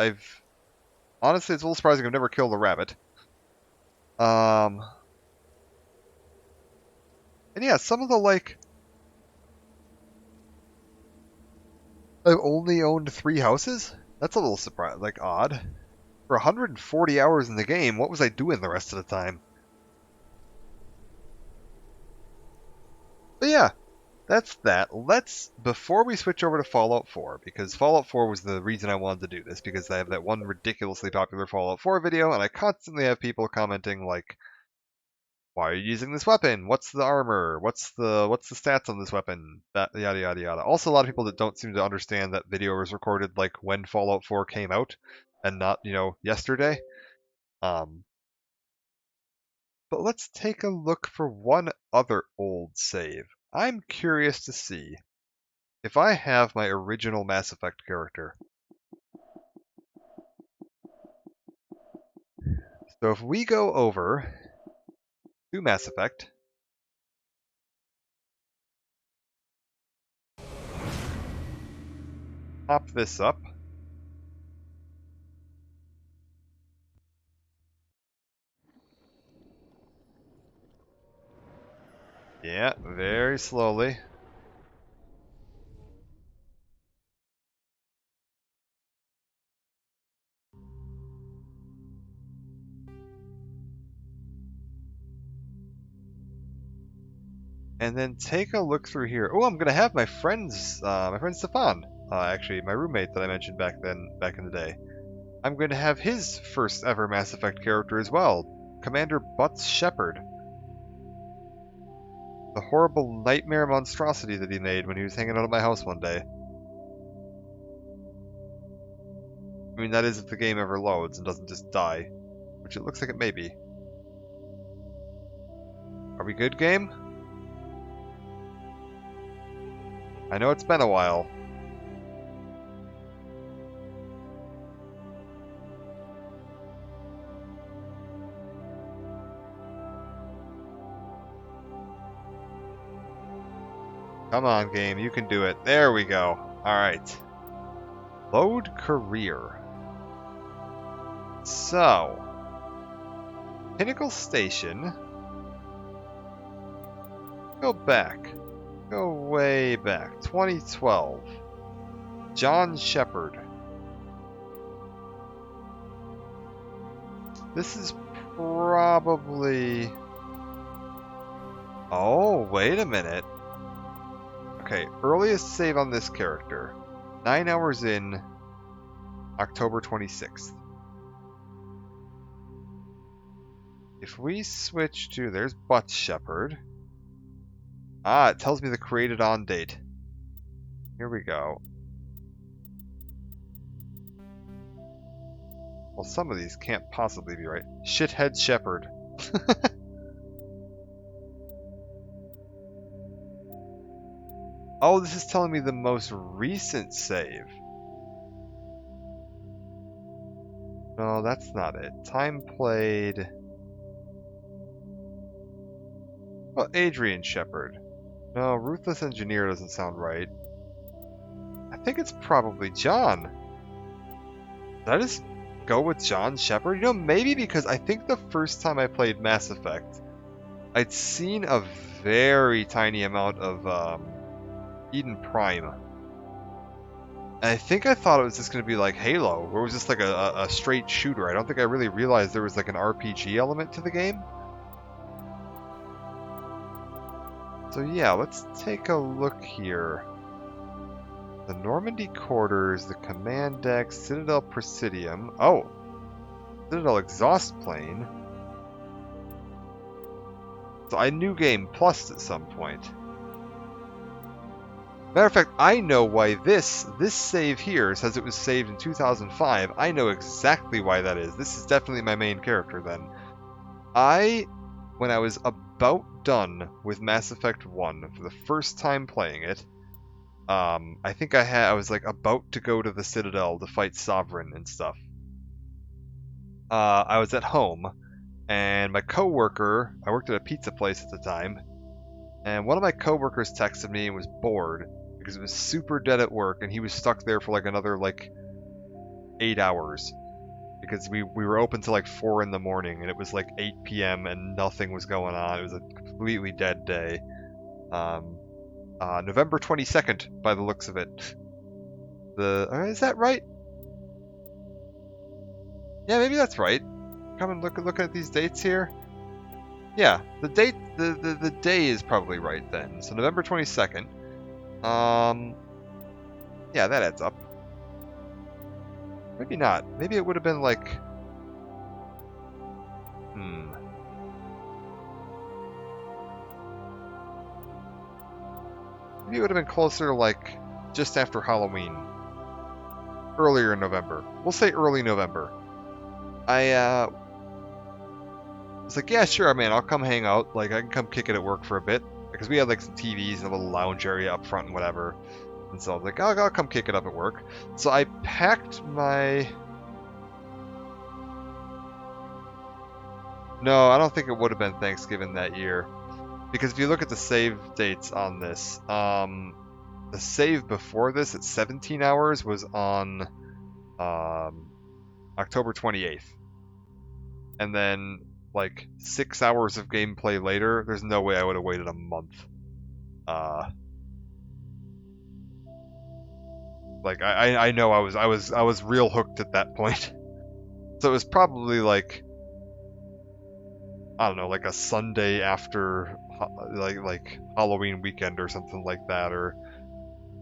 honestly, it's a little surprising I've never killed a rabbit. And yeah, some of the, like... I've only owned 3 houses? That's a little odd. For 140 hours in the game, what was I doing the rest of the time? But yeah, that's that. Before we switch over to Fallout 4, because Fallout 4 was the reason I wanted to do this, because I have that one ridiculously popular Fallout 4 video, and I constantly have people commenting like, why are you using this weapon? What's the armor? What's the stats on this weapon? That yada yada yada. Also, a lot of people that don't seem to understand that video was recorded like when Fallout 4 came out, and not yesterday. But let's take a look for one other old save. I'm curious to see if I have my original Mass Effect character. So if we go over to Mass Effect, pop this up. Yeah, very slowly. And then take a look through here. Oh, I'm gonna have my friend Stefan, actually my roommate that I mentioned back in the day. I'm going to have his first ever Mass Effect character as well, Commander Butts Shepard. The horrible nightmare monstrosity that he made when he was hanging out at my house one day. I mean, that is if the game ever loads and doesn't just die, which it looks like it may be. Are we good, game? I know it's been a while. Come on, game, you can do it. There we go. Alright. Load career. So, Pinnacle Station. Go back. Go way back. 2012. John Shepard. This is probably... Oh, wait a minute. Okay, earliest save on this character. 9 hours in, October 26th. If we switch to, there's Butt Shepherd. Ah, it tells me the created on date. Here we go. Well, some of these can't possibly be right. Shithead Shepherd. Oh, this is telling me the most recent save. No, that's not it. Time played. Oh, Adrian Shepherd. No, Ruthless Engineer doesn't sound right. I think it's probably John. Did I just go with John Shepherd? You know, maybe because I think the first time I played Mass Effect, I'd seen a very tiny amount of Eden Prime. And I think I thought it was just going to be like Halo, where it was just like a straight shooter. I don't think I really realized there was like an RPG element to the game. So yeah, let's take a look here. The Normandy Quarters, the Command Deck, Citadel Presidium. Oh! Citadel Exhaust Plane. So I knew Game Plus at some point. Matter of fact, I know why this save here says it was saved in 2005. I know exactly why that is. This is definitely my main character then. When I was about done with Mass Effect 1 for the first time playing it, I think I was like about to go to the Citadel to fight Sovereign and stuff. I was at home, and my coworker, I worked at a pizza place at the time, and one of my coworkers texted me and was bored because it was super dead at work, and he was stuck there for like another like 8 hours because we were open till like 4 in the morning, and it was like 8 p.m. and nothing was going on. It was a completely dead day. November 22nd, by the looks of it. Is that right? Yeah, maybe that's right. Come and look at these dates here. Yeah, the date, the day is probably right then. So November 22nd. Yeah, that adds up. Maybe not. Maybe it would have been like, Maybe it would have been closer to like just after Halloween. Earlier in November. We'll say early November. I was like, yeah, sure, man, I'll come hang out. Like, I can come kick it at work for a bit. Because we had like some TVs and a little lounge area up front and whatever. And so I was like, I'll come kick it up at work. So I packed my... No, I don't think it would have been Thanksgiving that year. Because if you look at the save dates on this, the save before this at 17 hours was on October 28th. And then, like, 6 hours of gameplay later, there's no way I would have waited a month. Like, I know I was real hooked at that point. So it was probably like, I don't know, like a Sunday after like Halloween weekend or something like that, or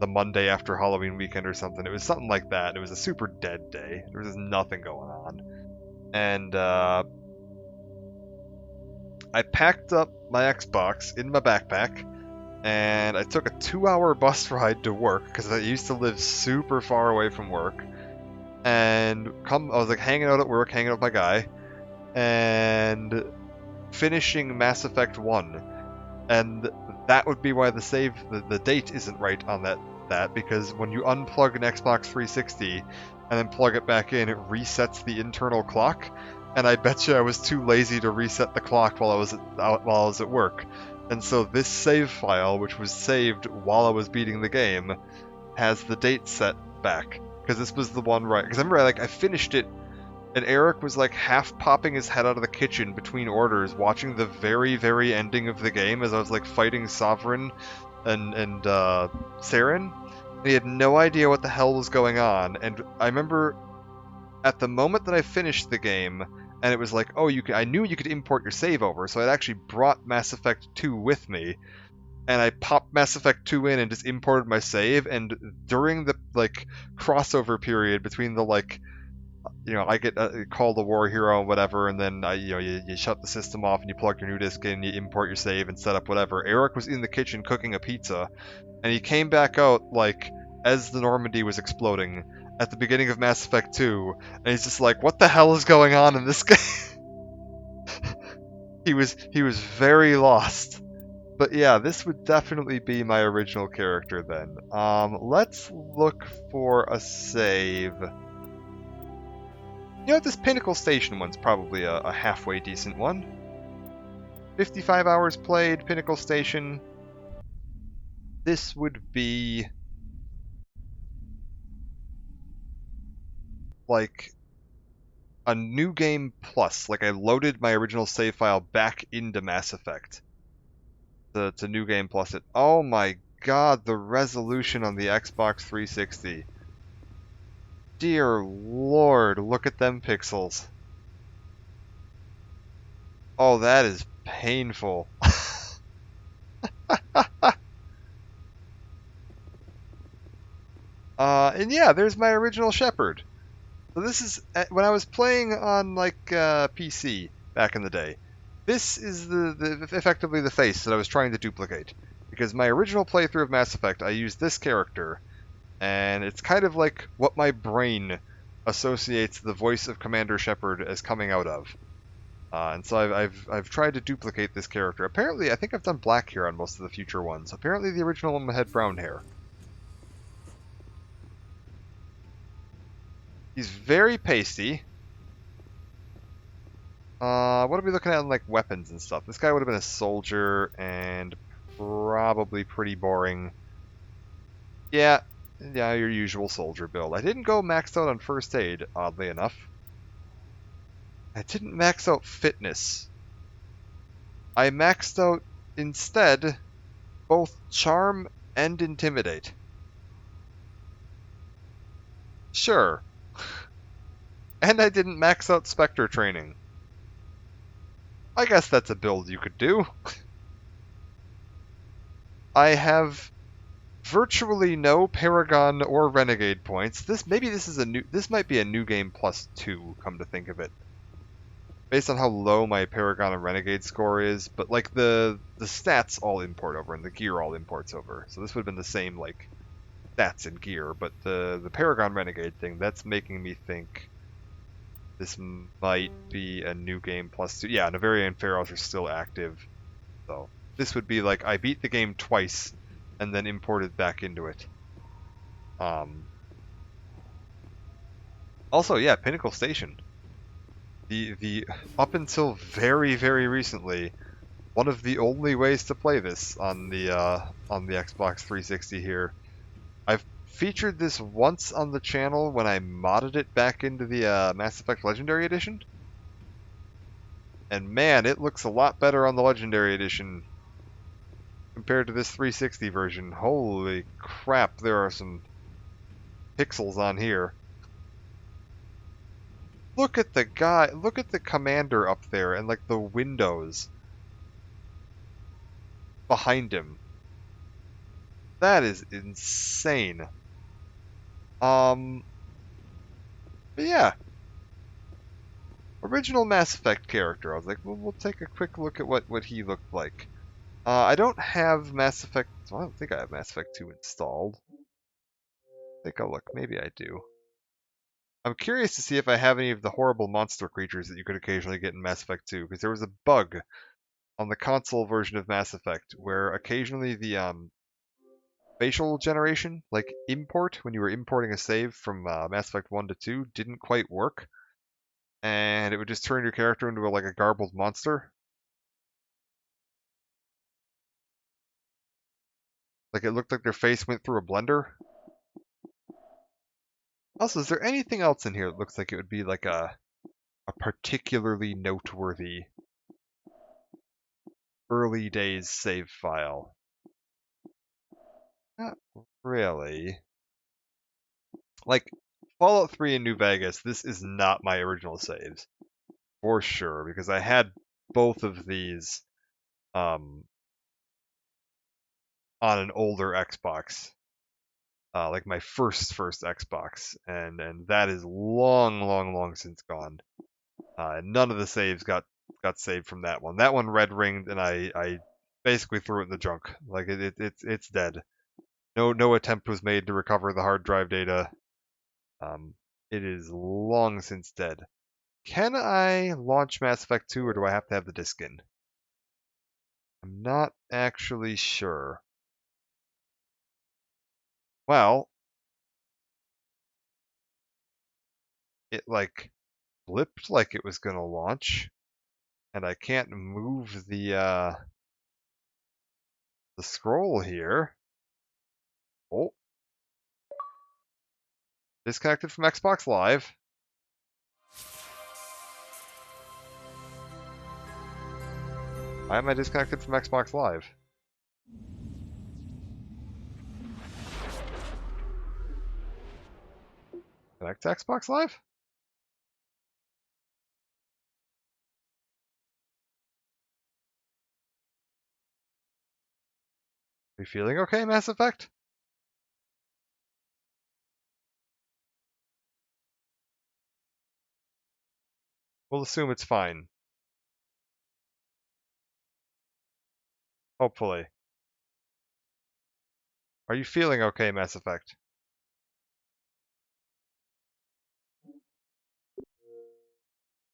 the Monday after Halloween weekend or something. It was something like that. It was a super dead day. There was just nothing going on. And I packed up my Xbox in my backpack, and I took a 2-hour bus ride to work because I used to live super far away from work. And I was like hanging out at work, hanging out with my guy, and finishing Mass Effect 1. And that would be why the date isn't right on that, because when you unplug an Xbox 360 and then plug it back in, it resets the internal clock. And I bet you I was too lazy to reset the clock while I was at work. And so this save file, which was saved while I was beating the game, has the date set back. Because this was the one right. Because I remember I finished it, and Eric was like half popping his head out of the kitchen between orders, watching the very, very ending of the game as I was like fighting Sovereign and Saren. And he had no idea what the hell was going on. And I remember at the moment that I finished the game, and it was like, oh, I knew you could import your save over, so I'd actually brought Mass Effect 2 with me. and I popped Mass Effect 2 in and just imported my save, and during the like crossover period between the like I get called a war hero and whatever, and then you shut the system off and you plug your new disk in, you import your save and set up whatever. Eric was in the kitchen cooking a pizza, and he came back out like as the Normandy was exploding at the beginning of Mass Effect 2, and he's just like, "What the hell is going on in this game?" he was very lost. But yeah, this would definitely be my original character then. Let's look for a save. This Pinnacle Station one's probably a halfway decent one. 55 hours played, Pinnacle Station. This would be like a new game plus. Like I loaded my original save file back into Mass Effect. To new game plus it. Oh my god, the resolution on the Xbox 360. Dear lord, look at them pixels. Oh, that is painful. And yeah, there's my original Shepard. So this is when I was playing on like PC back in the day. This is the effectively the face that I was trying to duplicate, because my original playthrough of Mass Effect, I used this character, and it's kind of like what my brain associates the voice of Commander Shepard as coming out of. And so I've tried to duplicate this character. Apparently, I think I've done black hair on most of the future ones. Apparently, the original one had brown hair. He's very pasty. What are we looking at in like weapons and stuff? This guy would have been a soldier and probably pretty boring. Yeah, your usual soldier build. I didn't go maxed out on first aid, oddly enough. I didn't max out fitness. I maxed out instead both charm and intimidate. Sure. And I didn't max out Spectre training. I guess that's a build you could do. I have virtually no Paragon or Renegade points. This might be a new game +2, come to think of it. Based on how low my Paragon and Renegade score is, but like the stats all import over and the gear all imports over. So this would have been the same like stats and gear, but the Paragon Renegade thing, that's making me think this might be a new game +2. Yeah, Navaria and Pharaohs are still active. So this would be like I beat the game twice and then imported back into it. Also, yeah, Pinnacle Station. The up until very, very recently, one of the only ways to play this on the Xbox 360 here. I've featured this once on the channel when I modded it back into the Mass Effect Legendary Edition. And man, it looks a lot better on the Legendary Edition compared to this 360 version. Holy crap, there are some pixels on here. Look at the guy, look at the commander up there and like the windows behind him. That is insane. But yeah. Original Mass Effect character. I was like, well, we'll take a quick look at what he looked like. I don't have Mass Effect, well, I don't think I have Mass Effect 2 installed. Take a look, maybe I do. I'm curious to see if I have any of the horrible monster creatures that you could occasionally get in Mass Effect 2, because there was a bug on the console version of Mass Effect where occasionally the facial generation, like import, when you were importing a save from Mass Effect 1 to 2, didn't quite work, and it would just turn your character into like a garbled monster. Like it looked like their face went through a blender. Also, is there anything else in here that looks like it would be like a particularly noteworthy early days save file? Not really. Like, Fallout 3 and New Vegas, this is not my original saves. For sure, because I had both of these on an older Xbox, like my first Xbox, and that is long since gone. None of the saves got saved from that one. That one red ringed, and I basically threw it in the junk. Like it's dead. No attempt was made to recover the hard drive data. It is long since dead. Can I launch Mass Effect 2, or do I have to have the disc in? I'm not actually sure. Well, it like blipped like it was gonna launch, and I can't move the scroll here. Oh, disconnected from Xbox Live. Why am I disconnected from Xbox Live? Connect to Xbox Live? Are you feeling okay, Mass Effect? We'll assume it's fine. Hopefully. Are you feeling okay, Mass Effect?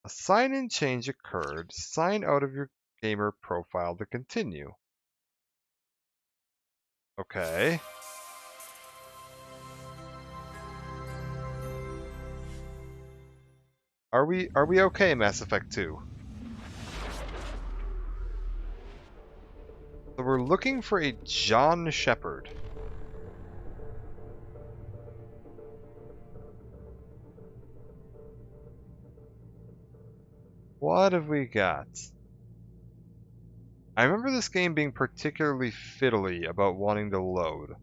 A sign-in change occurred. Sign out of your gamer profile to continue. Okay. Are we okay, Mass Effect 2? So we're looking for a John Shepard. What have we got? I remember this game being particularly fiddly about wanting to load.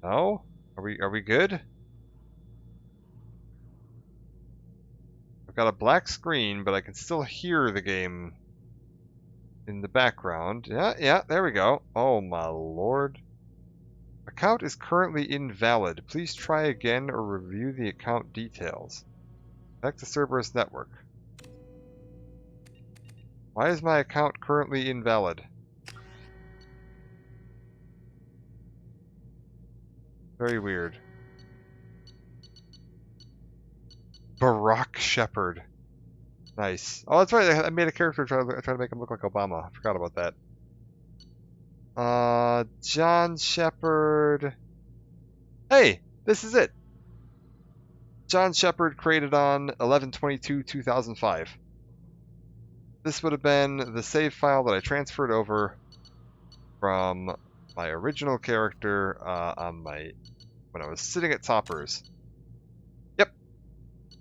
No? Are we good? I've got a black screen, but I can still hear the game in the background. Yeah, there we go. Oh my lord. Account is currently invalid. Please try again or review the account details. Connect to Cerberus network. Why is my account currently invalid? Very weird. Barack Shepard. Nice. Oh, that's right. I made a character try to make him look like Obama. I forgot about that. John Shepard. Hey, this is it. John Shepard created on 11/22/2005. This would have been the save file that I transferred over from my original character when I was sitting at Toppers. Yep,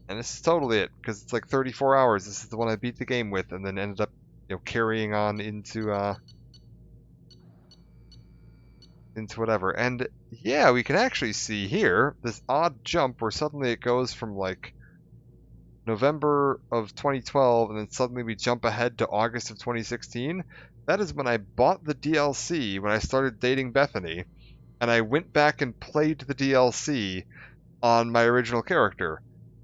and this is totally it because it's like 34 hours. This is the one I beat the game with, and then ended up, carrying on into whatever. And yeah, we can actually see here this odd jump where suddenly it goes from like November of 2012, and then suddenly we jump ahead to August of 2016. That is when I bought the DLC when I started dating Bethany, and I went back and played the DLC on my original character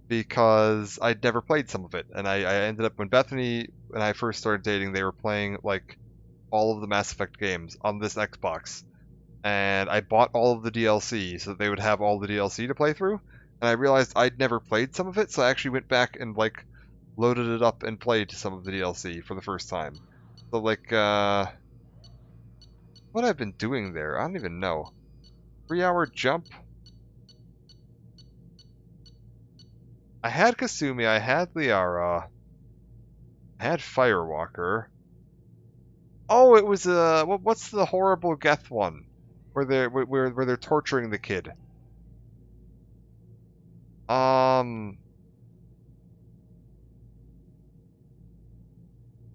because I'd never played some of it. And I ended up, when Bethany and I first started dating, they were playing like all of the Mass Effect games on this Xbox. And I bought all of the DLC so that they would have all the DLC to play through. And I realized I'd never played some of it, so I actually went back and like loaded it up and played some of the DLC for the first time. So like, what I've been doing there, I don't even know. 3-hour jump. I had Kasumi, I had Liara, I had Firewalker. Oh, it was what's the horrible Geth one, where they're torturing the kid.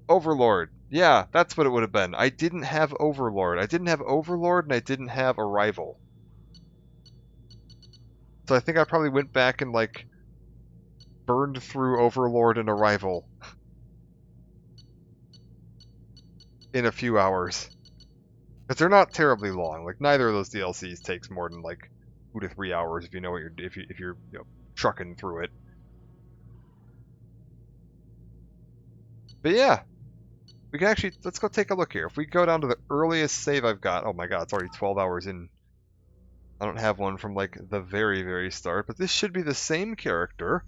Overlord. Yeah, that's what it would have been. I didn't have Overlord. I didn't have Overlord, and I didn't have Arrival. So I think I probably went back and, like, burned through Overlord and Arrival in a few hours. Because they're not terribly long. Like, neither of those DLCs takes more than, like, 2 to 3 hours if you know what you're trucking through it. But yeah, we can actually, let's go take a look here. If we go down to the earliest save I've got, oh my god, it's already 12 hours in. I don't have one from, like, the very, very start, but this should be the same character.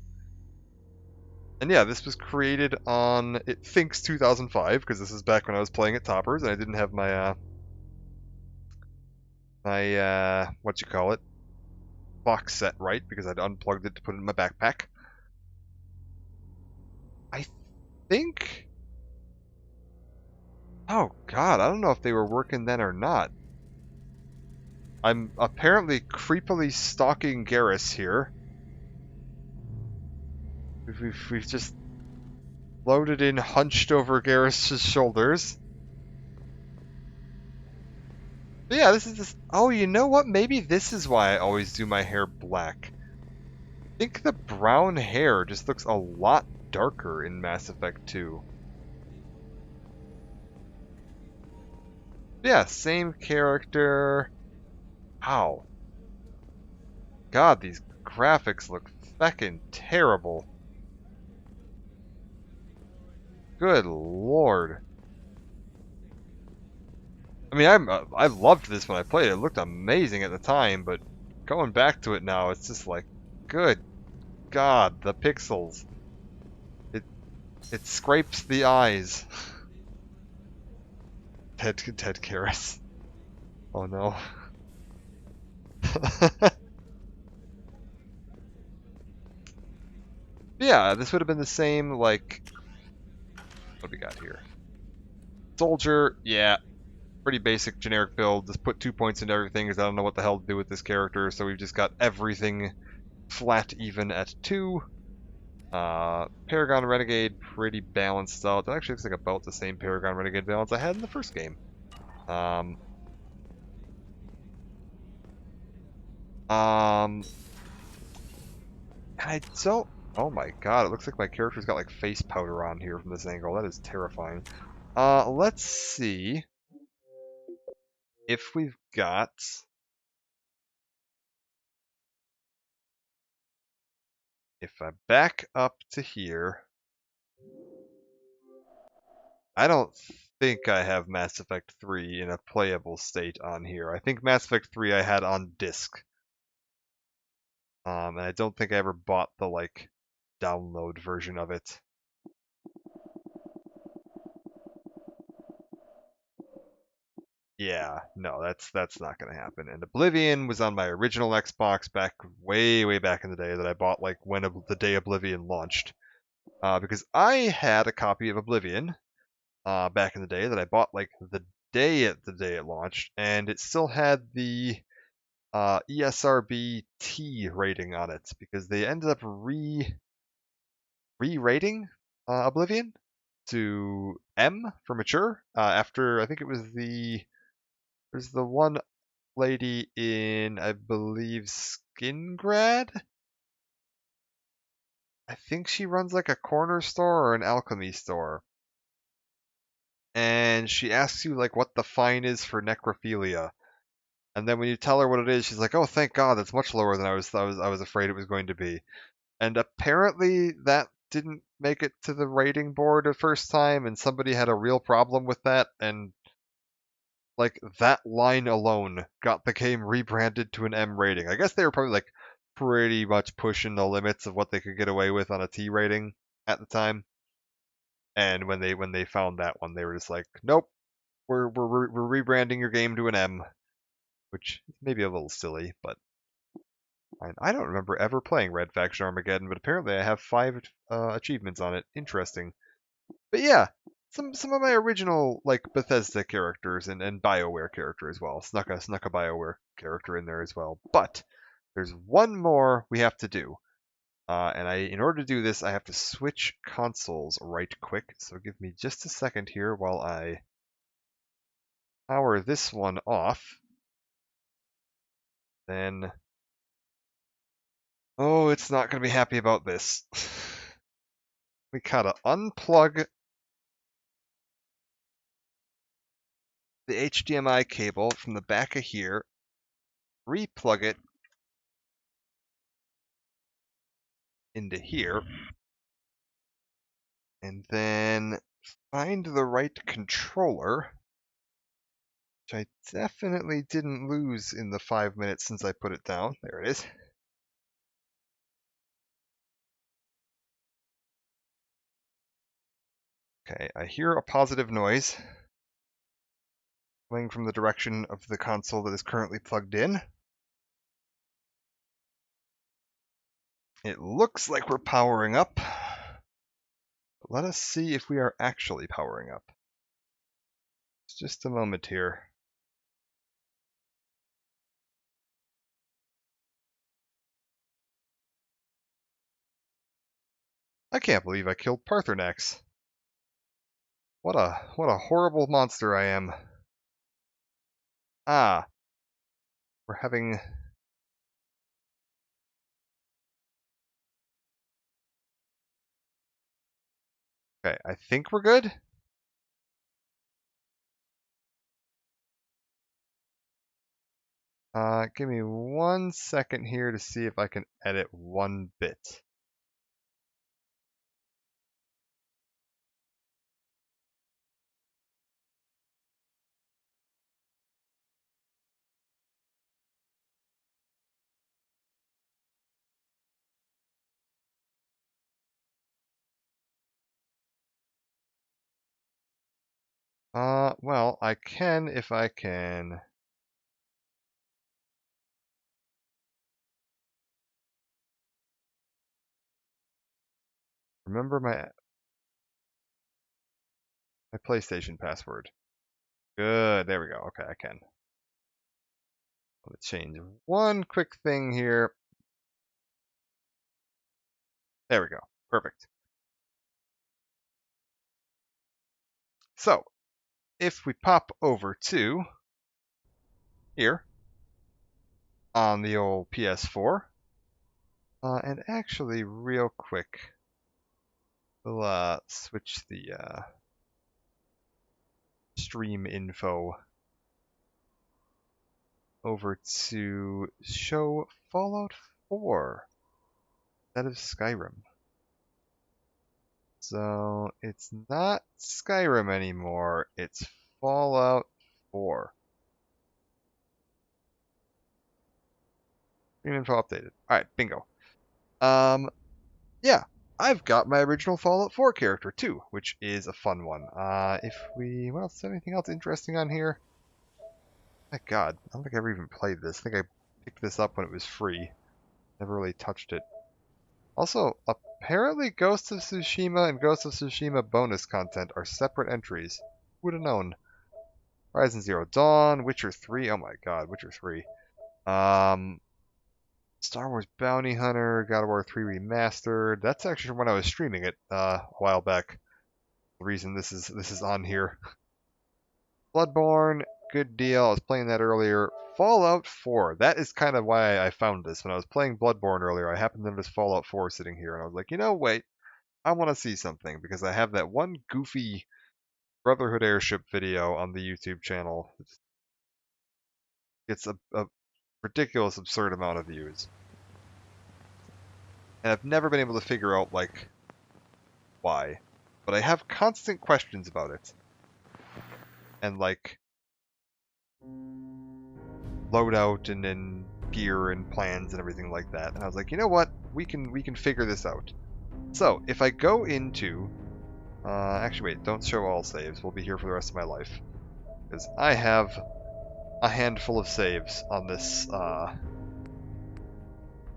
And yeah, this was created on, it thinks 2005, because this is back when I was playing at Toppers, and I didn't have my, what you call it, box set right, because I'd unplugged it to put it in my backpack. I think, oh god, I don't know if they were working then or not. I'm apparently creepily stalking Garrus here. We've just loaded in, hunched over Garrus's shoulders. But yeah, this is this. Oh, you know what? Maybe this is why I always do my hair black. I think the brown hair just looks a lot darker in Mass Effect 2. Yeah, same character. Wow. God, these graphics look feckin' terrible. Good lord. I mean, I loved this when I played it. It looked amazing at the time, but going back to it now, it's just like, good God, the pixels. It it scrapes the eyes. Ted Karras. Oh no. Yeah, this would have been the same, like, what do we got here? Soldier, yeah, pretty basic generic build. Just put 2 points into everything because I don't know what the hell to do with this character, so we've just got everything flat even at 2. Paragon Renegade, pretty balanced out. That actually looks like about the same Paragon Renegade balance I had in the first game. Um, I don't... Oh my god, it looks like my character's got like face powder on here from this angle. That is terrifying. Let's see if we've got... If I back up to here... I don't think I have Mass Effect 3 in a playable state on here. I think Mass Effect 3 I had on disc. And I don't think I ever bought the, like, download version of it. Yeah, no, that's not gonna happen. And Oblivion was on my original Xbox back way back in the day that I bought like when the day Oblivion launched. Because I had a copy of Oblivion back in the day that I bought like the day it launched, and it still had the ESRB T rating on it because they ended up re-rating Oblivion to M for mature after I think it was there's the one lady in, I believe, Skingrad? I think she runs like a corner store or an alchemy store. And she asks you like what the fine is for necrophilia. And then when you tell her what it is, she's like, "Oh, thank God, that's much lower than I was afraid it was going to be." And apparently that didn't make it to the rating board the first time, and somebody had a real problem with that, and like that line alone got the game rebranded to an M rating. I guess they were probably like pretty much pushing the limits of what they could get away with on a T rating at the time. And when they found that one, they were just like, "Nope, we're rebranding your game to an M," which is maybe a little silly, but I don't remember ever playing Red Faction Armageddon, but apparently I have 5 achievements on it. Interesting. But yeah, some of my original like Bethesda characters and BioWare character as well. Snuck a BioWare character in there as well. But there's one more we have to do. And in order to do this, I have to switch consoles right quick. So give me just a second here while I power this one off. Then Oh, it's not going to be happy about this. We gotta unplug the HDMI cable from the back of here, replug it into here, and then find the right controller, which I definitely didn't lose in the 5 minutes since I put it down. There it is. Okay, I hear a positive noise coming from the direction of the console that is currently plugged in. It looks like we're powering up. But let us see if we are actually powering up. It's just a moment here. I can't believe I killed Parthenax. What a horrible monster I am. Ah, we're having... Okay, I think we're good. Give me 1 second here to see if I can edit one bit. Well, I can if I can. Remember my PlayStation password. Good, there we go. Okay, I can. Let me change one quick thing here. There we go. Perfect. So, if we pop over to here on the old PS4, and actually real quick, we'll switch the stream info over to show Fallout 4 instead of Skyrim. So it's not Skyrim anymore, it's Fallout 4. Stream info updated. Alright, bingo. Yeah, I've got my original Fallout 4 character too, which is a fun one. What else, anything else interesting on here? My god, I don't think I've ever even played this. I think I picked this up when it was free. Never really touched it. Also, apparently Ghost of Tsushima and Ghost of Tsushima bonus content are separate entries. Who would have known? Horizon Zero Dawn, Witcher 3, oh my god, Witcher 3. Star Wars Bounty Hunter, God of War 3 Remastered. That's actually from when I was streaming it a while back. The reason this is on here. Bloodborne, good deal. I was playing that earlier. Fallout 4. That is kind of why I found this. When I was playing Bloodborne earlier, I happened to notice Fallout 4 sitting here, and I was like, wait, I want to see something because I have that one goofy Brotherhood airship video on the YouTube channel. It's a ridiculous, absurd amount of views. And I've never been able to figure out, like, why. But I have constant questions about it. And, like, loadout and gear and plans and everything like that. And I was like, you know what? We can figure this out. So, if I go into... actually, wait, don't show all saves. We'll be here for the rest of my life. Because I have a handful of saves on this,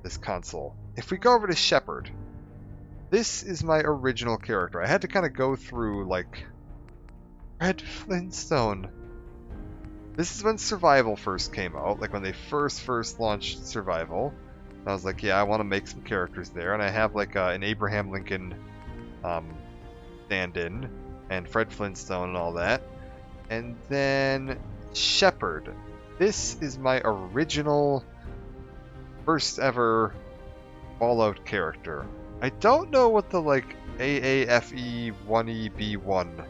this console. If we go over to Shepard, this is my original character. I had to kind of go through, like, Red Flintstone. This is when Survival first came out, like when they first launched Survival. And I was like, yeah, I want to make some characters there, and I have like an Abraham Lincoln stand-in, and Fred Flintstone and all that. And then Shepard. This is my original, first ever Fallout character. I don't know what the, like, AAFE1EB1.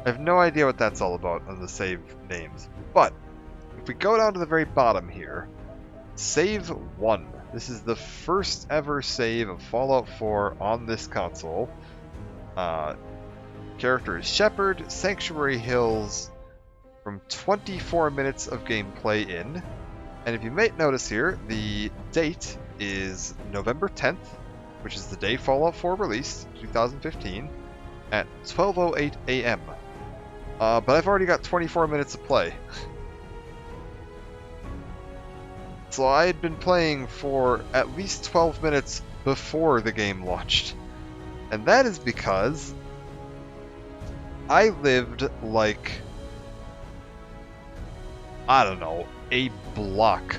I have no idea what that's all about on the save names. But, if we go down to the very bottom here, Save 1. This is the first ever save of Fallout 4 on this console. Character is Shepard, Sanctuary Hills, from 24 minutes of gameplay in. And if you may notice here, the date is November 10th, which is the day Fallout 4 released, 2015, at 12:08 a.m. But I've already got 24 minutes of play. So I had been playing for at least 12 minutes before the game launched. And that is because I lived like, I don't know, a block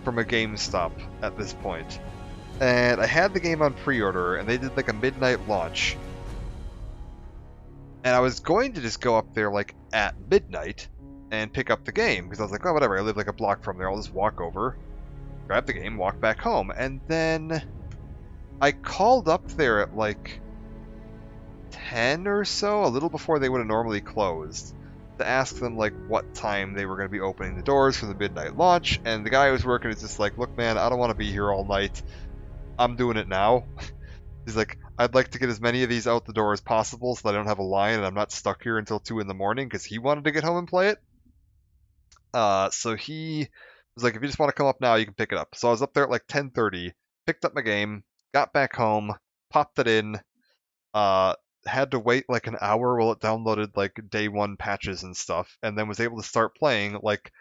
from a GameStop at this point. And I had the game on pre-order, and they did like a midnight launch. And I was going to just go up there like at midnight and pick up the game, because I was like, oh, whatever, I live like a block from there, I'll just walk over, grab the game, walk back home. And then I called up there at like 10 or so, a little before they would have normally closed, to ask them like what time they were going to be opening the doors for the midnight launch. And the guy who was working is just like, look, man, I don't want to be here all night. I'm doing it now. He's like, I'd like to get as many of these out the door as possible so that I don't have a line and I'm not stuck here until 2 in the morning, because he wanted to get home and play it. So he was like, if you just want to come up now, you can pick it up. So I was up there at like 10:30, picked up my game, got back home, popped it in, had to wait like an hour while it downloaded like day 1 patches and stuff, and then was able to start playing like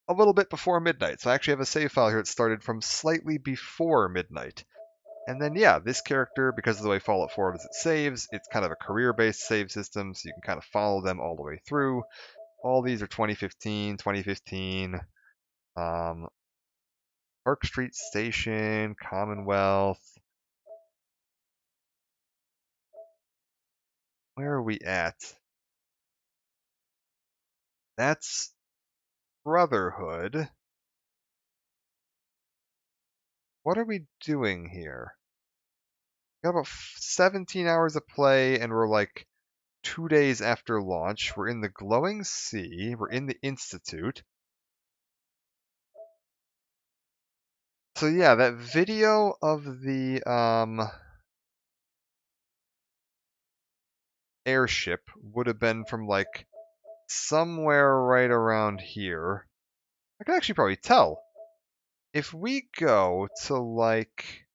a little bit before midnight. So I actually have a save file here that started from slightly before midnight. And then, yeah, this character, because of the way Fallout 4 does it saves, it's kind of a career-based save system, so you can kind of follow them all the way through. All these are 2015, 2015. Park Street Station, Commonwealth. Where are we at? That's Brotherhood. What are we doing here? Got about 17 hours of play, and we're like 2 days after launch. We're in the Glowing Sea. We're in the Institute. So yeah, that video of the airship would have been from like somewhere right around here. I can actually probably tell. If we go to like,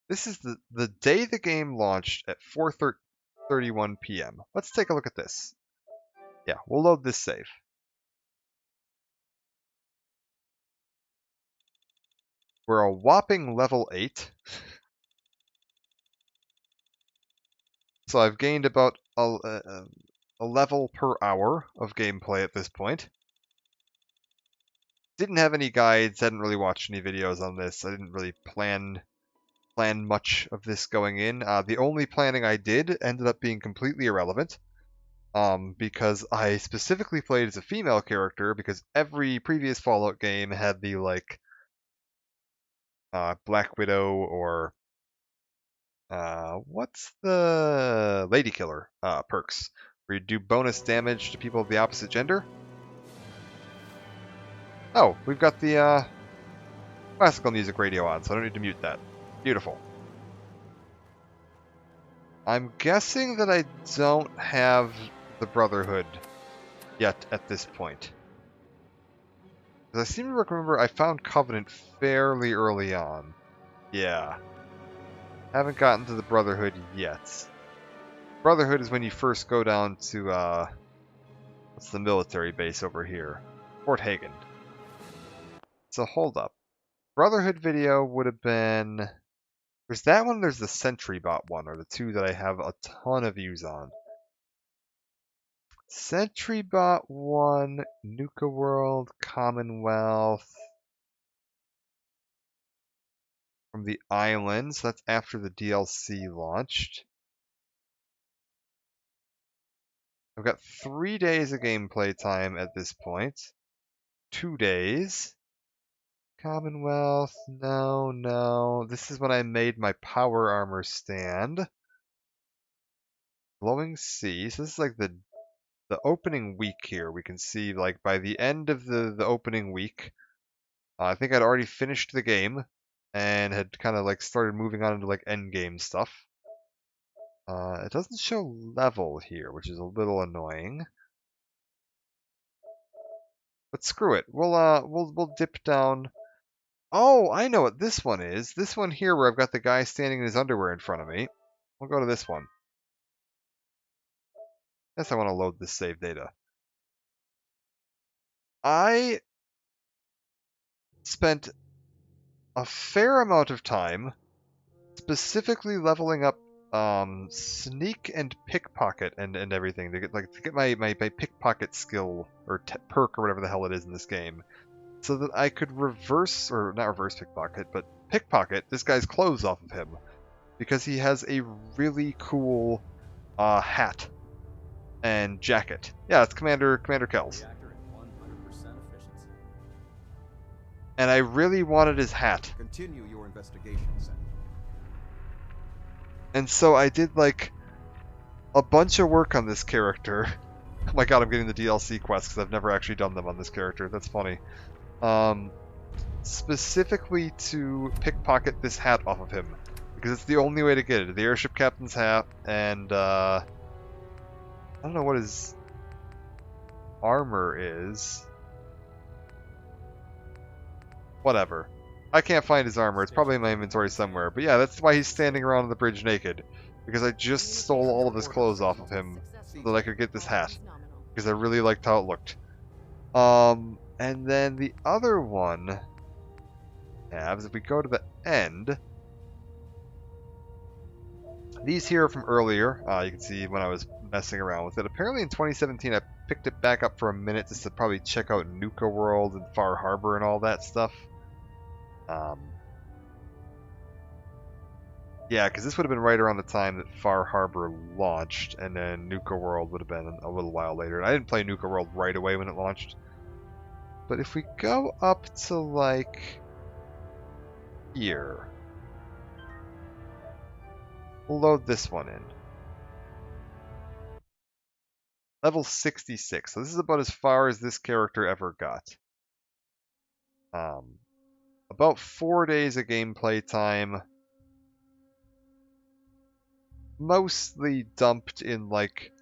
this is the day the game launched at 4:31 p.m. Let's take a look at this. Yeah, we'll load this save. We're a whopping level 8. So I've gained about a level per hour of gameplay at this point. Didn't have any guides, hadn't really watched any videos on this. I didn't really plan much of this going in. The only planning I did ended up being completely irrelevant. Because I specifically played as a female character, because every previous Fallout game had the like Black Widow or what's the Lady Killer perks, where you do bonus damage to people of the opposite gender. Oh, we've got the classical music radio on, so I don't need to mute that. Beautiful. I'm guessing that I don't have the Brotherhood yet at this point. Because I seem to remember I found Covenant fairly early on. Yeah. Haven't gotten to the Brotherhood yet. Brotherhood is when you first go down to, what's the military base over here? Fort Hagen. So hold up. Brotherhood video would have been... There's that one, there's the Sentry Bot one, are the two that I have a ton of views on. Sentry Bot 1, Nuka World, Commonwealth. From the islands, that's after the DLC launched. I've got 3 days of gameplay time at this point. 2 days. Commonwealth, no, no. This is when I made my power armor stand. Glowing Sea. So this is like the opening week here. We can see like by the end of the opening week, I think I'd already finished the game and had kind of like started moving on into like end game stuff. It doesn't show level here, which is a little annoying. But screw it. We'll dip down. Oh, I know what this one is. This one here where I've got the guy standing in his underwear in front of me. We'll go to this one. Guess I want to load this save data. I spent a fair amount of time specifically leveling up sneak and pickpocket and everything to get my pickpocket skill or perk or whatever the hell it is in this game, so that I could reverse, or not reverse pickpocket, but pickpocket this guy's clothes off of him, because he has a really cool hat and jacket. Yeah, it's Commander Kells. And I really wanted his hat. Continue your investigation, Sen. And so I did like a bunch of work on this character. Oh my god, I'm getting the DLC quests because I've never actually done them on this character. That's funny. Specifically to pickpocket this hat off of him, because it's the only way to get it. The airship captain's hat, and I don't know what his armor is. Whatever. I can't find his armor. It's probably in my inventory somewhere. But yeah, that's why he's standing around on the bridge naked. Because I just stole all of his clothes off of him so that I could get this hat. Because I really liked how it looked. And then the other one is if we go to the end. These here are from earlier. You can see when I was messing around with it. Apparently in 2017 I picked it back up for a minute just to probably check out Nuka World and Far Harbor and all that stuff. Yeah, because this would have been right around the time that Far Harbor launched, and then Nuka World would have been a little while later. And I didn't play Nuka World right away when it launched. But if we go up to, like, here, we'll load this one in. Level 66. So this is about as far as this character ever got. About 4 days of gameplay time. Mostly dumped in, like,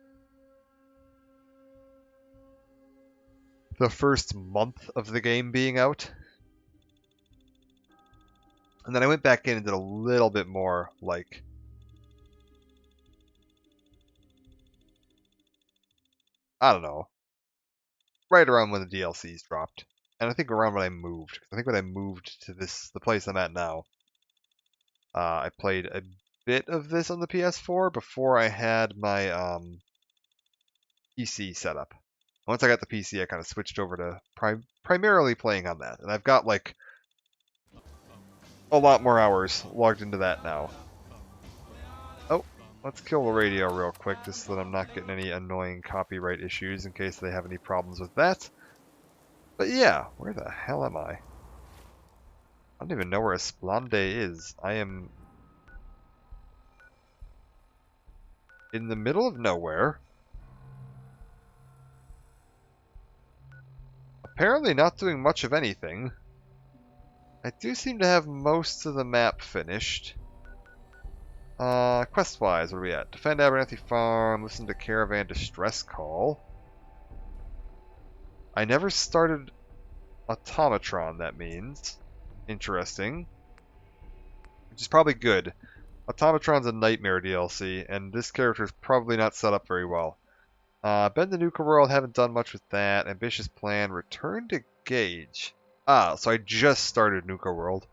the first month of the game being out. And then I went back in and did a little bit more, like, I don't know, right around when the DLCs dropped. And I think around when I moved. I think when I moved to the place I'm at now, I played a bit of this on the PS4 before I had my PC set up. Once I got the PC, I kind of switched over to primarily playing on that. And I've got, like, a lot more hours logged into that now. Oh, let's kill the radio real quick just so that I'm not getting any annoying copyright issues in case they have any problems with that. But yeah, where the hell am I? I don't even know where Esplande is. I am in the middle of nowhere. Apparently not doing much of anything. I do seem to have most of the map finished. Quest-wise, where are we at? Defend Abernathy Farm, listen to Caravan Distress Call. I never started Automatron, that means. Interesting. Which is probably good. Automatron's a Nightmare DLC, and this character is probably not set up very well. Bend the Nuka World, haven't done much with that. Ambitious Plan, Return to Gauge. Ah, so I just started Nuka World.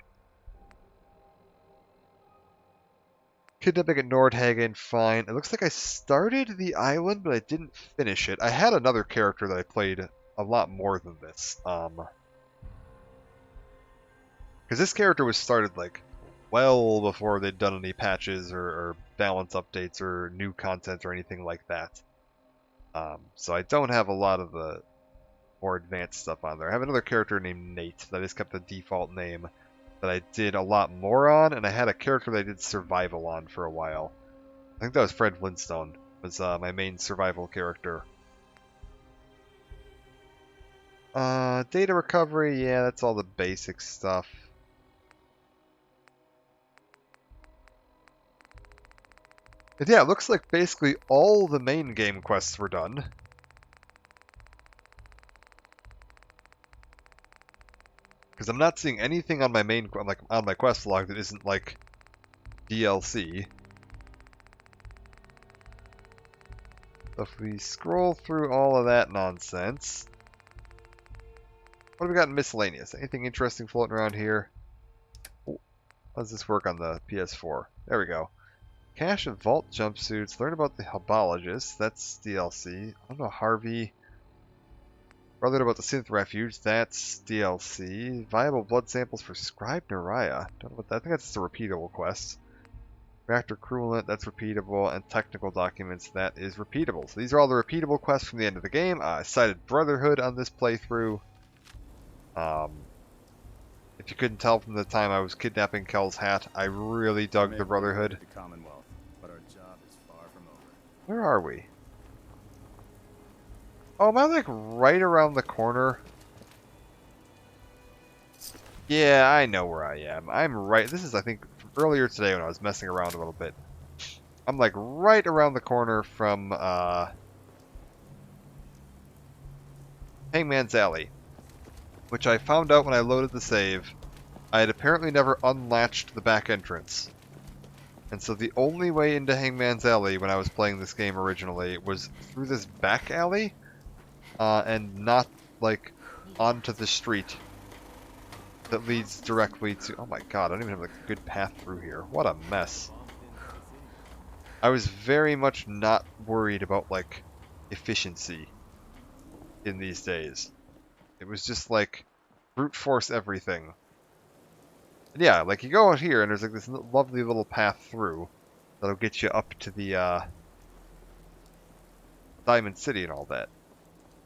Kidnapping at Nordhagen, fine. It looks like I started the island, but I didn't finish it. I had another character that I played a lot more than this. Because this character was started, like, well before they'd done any patches or balance updates or new content or anything like that. So I don't have a lot of the more advanced stuff on there. I have another character named Nate that I just kept the default name that I did a lot more on, and I had a character that I did survival on for a while. I think that was Fred Flintstone, was my main survival character. Data recovery, yeah, that's all the basic stuff. But yeah, it looks like basically all the main game quests were done. Because I'm not seeing anything on my main, like on my quest log that isn't like DLC. So if we scroll through all of that nonsense, what have we got in miscellaneous? Anything interesting floating around here? Oh, how does this work on the PS4? There we go. Cache of vault jumpsuits. Learn about the Hebologist. That's DLC. I don't know, Harvey. Learn about the Synth Refuge. That's DLC. Viable blood samples for Scribe Nariah. Don't know what that. I think that's just a repeatable quest. Reactor coolant, that's repeatable, and technical documents, that is repeatable. So these are all the repeatable quests from the end of the game. I cited Brotherhood on this playthrough. If you couldn't tell from the time I was kidnapping Kel's hat, I really dug the Brotherhood. The Commonwealth, but our job is far from over. Where are we? Oh, am I like right around the corner? Yeah, I know where I am. I'm right. This is, I think, from earlier today when I was messing around a little bit. I'm like right around the corner from Hangman's Alley, which I found out when I loaded the save. I had apparently never unlatched the back entrance. And so the only way into Hangman's Alley when I was playing this game originally was through this back alley, and not, like, onto the street that leads directly to... Oh my god, I don't even have, like, a good path through here. What a mess. I was very much not worried about, like, efficiency in these days. It was just, like, brute force everything. And yeah, like, you go out here, and there's, like, this lovely little path through that'll get you up to the, Diamond City and all that.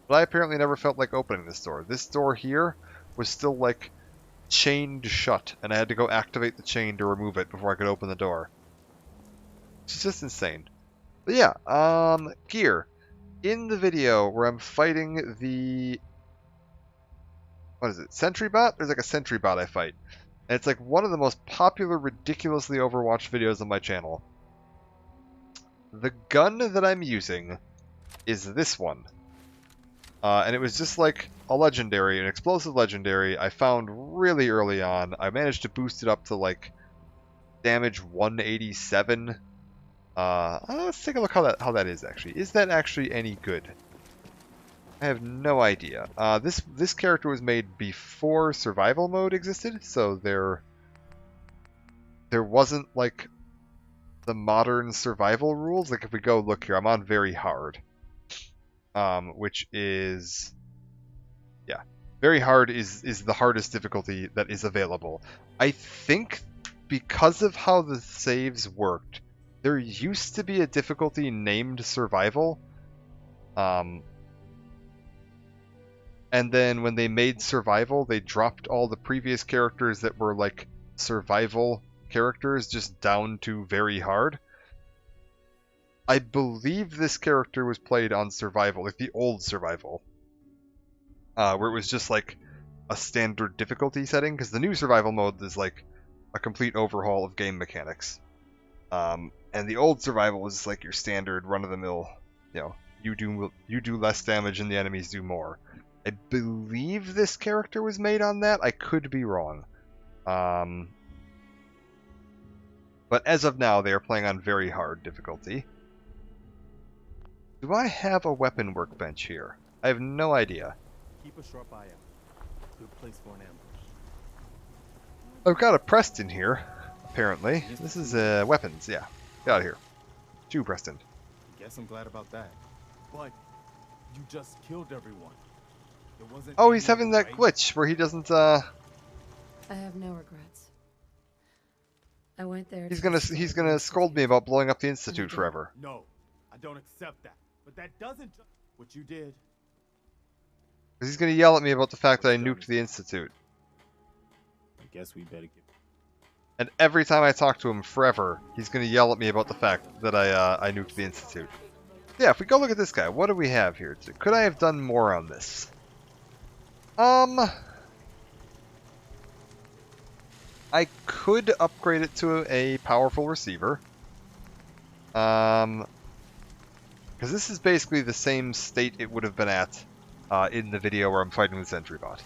But I apparently never felt like opening this door. This door here was still, like, chained shut, and I had to go activate the chain to remove it before I could open the door. It's just insane. But yeah, gear. In the video where I'm fighting the... What is it? Sentry bot? There's like a sentry bot I fight. And it's like one of the most popular, ridiculously overwatched videos on my channel. The gun that I'm using is this one. And it was just like a legendary, an explosive legendary I found really early on. I managed to boost it up to like damage 187. Let's take a look how that is actually. Is that actually any good? I have no idea. This character was made before survival mode existed, so there wasn't like the modern survival rules. Like if we go look here, I'm on very hard. Which is, yeah, very hard is the hardest difficulty that is available. I think because of how the saves worked, there used to be a difficulty named survival, and then when they made survival, they dropped all the previous characters that were like survival characters just down to very hard. I believe this character was played on survival, like the old survival, where it was just like a standard difficulty setting, because the new survival mode is like a complete overhaul of game mechanics. And the old survival was like your standard run-of-the-mill, you know, you do less damage and the enemies do more. I believe this character was made on that. I could be wrong. But as of now, they are playing on very hard difficulty. Do I have a weapon workbench here? I have no idea. Keep a sharp eye out. Good place for an ambush. I've got a Preston here, apparently. This is weapons, yeah. Get out of here. Chew, Preston. Guess I'm glad about that. But you just killed everyone. There wasn't Oh, he's any having other that way? glitch where he doesn't, I have no regrets. I went there. he's gonna scold me about blowing up the Institute forever. No, I don't accept that. But that doesn't what you did. Because he's going to yell at me about the fact that I nuked the Institute. I guess we better get. And every time I talk to him forever, he's going to yell at me about the fact that I nuked the Institute. Yeah, if we go look at this guy, what do we have here? Could I have done more on this? I could upgrade it to a powerful receiver. Because this is basically the same state it would have been at in the video where I'm fighting the Sentry Bot.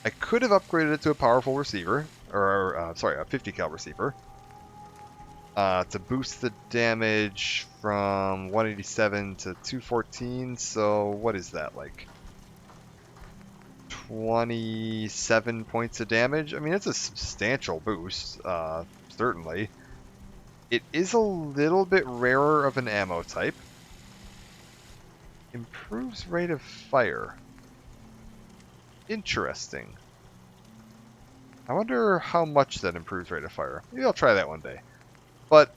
I could have upgraded it to a powerful receiver, or sorry, a 50 cal receiver, to boost the damage from 187 to 214. So what is that, like 27 points of damage? I mean, it's a substantial boost, certainly. It is a little bit rarer of an ammo type. Improves rate of fire. Interesting. I wonder how much that improves rate of fire. Maybe I'll try that one day. But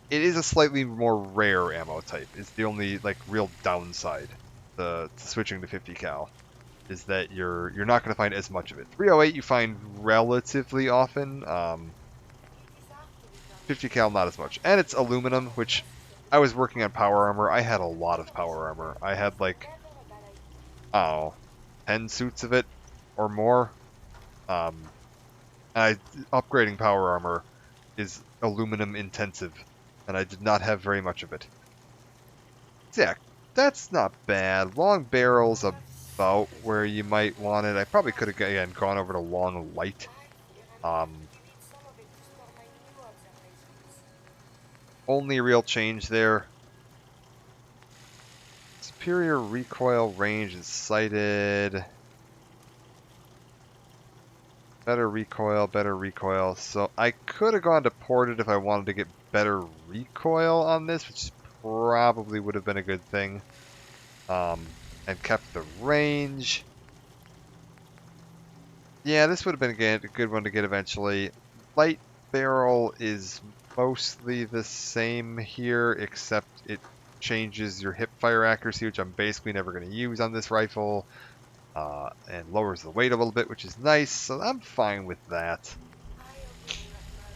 it is a slightly more rare ammo type. Is the only like real downside to switching to 50 cal. Is that you're not going to find as much of it. 308 you find relatively often. 50 cal not as much. And it's aluminum, which I was working on power armor. I had a lot of power armor. I had like, I don't know, 10 suits of it or more. Upgrading power armor is aluminum intensive, and I did not have very much of it. So yeah, that's not bad. Long barrel's about where you might want it. I probably could have, again, gone over to long light. Only real change there. Superior recoil range is sighted. Better recoil. So I could have gone to ported if I wanted to get better recoil on this, which probably would have been a good thing. And kept the range. Yeah, this would have been a good one to get eventually. Light barrel is mostly the same here, except it changes your hip fire accuracy, which I'm basically never going to use on this rifle. And lowers the weight a little bit, which is nice, so I'm fine with that.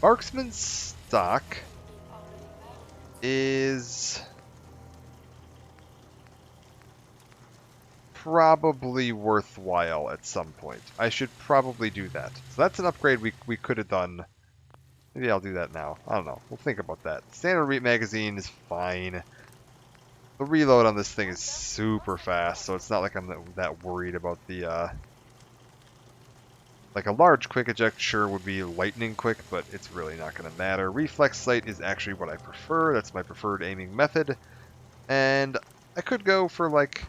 Marksman stock is probably worthwhile at some point. I should probably do that. So that's an upgrade we could have done. Maybe I'll do that now. I don't know. We'll think about that. Standard reap magazine is fine. The reload on this thing is super fast, so it's not like I'm that worried about the, like a large quick eject sure would be lightning quick, but it's really not going to matter. Reflex sight is actually what I prefer. That's my preferred aiming method. And I could go for like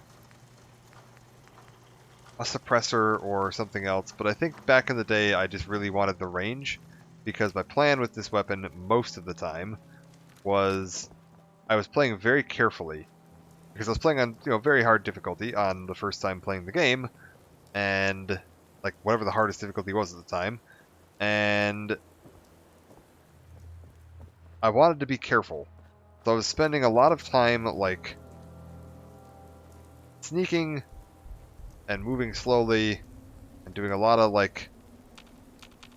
a suppressor or something else, but I think back in the day I just really wanted the range, because my plan with this weapon most of the time was I was playing very carefully, because I was playing on, very hard difficulty on the first time playing the game, and like whatever the hardest difficulty was at the time, and I wanted to be careful. So I was spending a lot of time like sneaking and moving slowly and doing a lot of like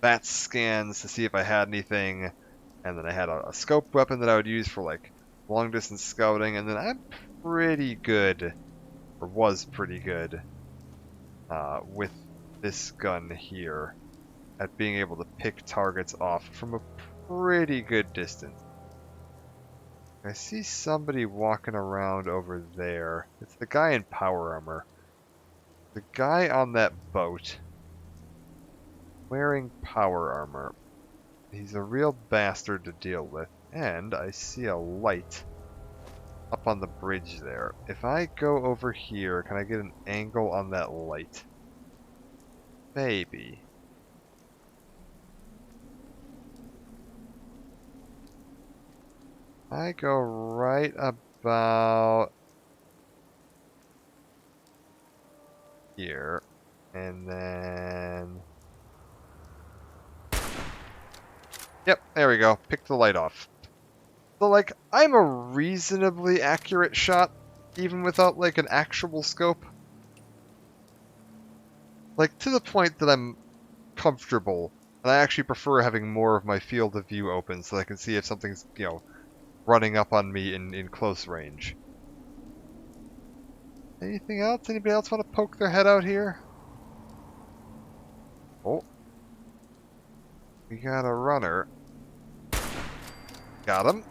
bat scans to see if I had anything, and then I had a scope weapon that I would use for like long distance scouting, and then I'm pretty good, or was pretty good, with this gun here at being able to pick targets off from a pretty good distance. I see somebody walking around over there. It's the guy in power armor. The guy on that boat wearing power armor. He's a real bastard to deal with. And I see a light up on the bridge there. If I go over here, can I get an angle on that light? Maybe. I go right about here, and then... Yep, there we go. Pick the light off. So, like, I'm a reasonably accurate shot, even without, like, an actual scope. Like, to the point that I'm comfortable. And I actually prefer having more of my field of view open so I can see if something's, running up on me in close range. Anything else? Anybody else want to poke their head out here? Oh. We got a runner. Got him.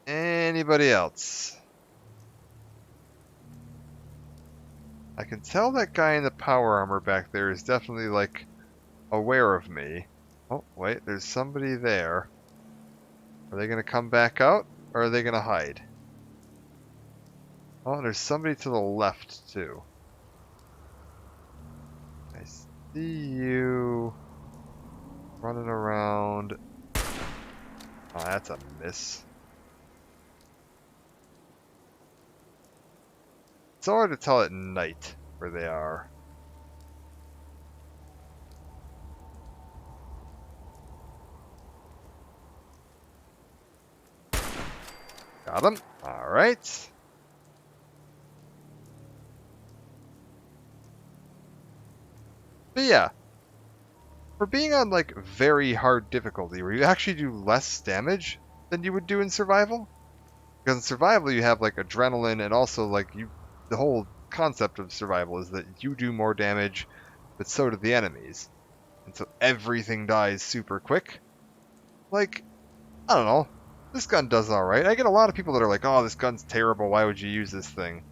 Anybody else? I can tell that guy in the power armor back there is definitely, like, aware of me. Oh, wait, there's somebody there. Are they gonna come back out, or are they gonna hide? Oh, there's somebody to the left, too. I see you running around. Oh, that's a miss. It's hard to tell at night where they are. Got him. Alright. But yeah, for being on like very hard difficulty, where you actually do less damage than you would do in survival, because in survival you have like adrenaline and also like the whole concept of survival is that you do more damage, but so do the enemies, and so everything dies super quick. Like, I don't know, this gun does alright. I get a lot of people that are like, oh, this gun's terrible, why would you use this thing?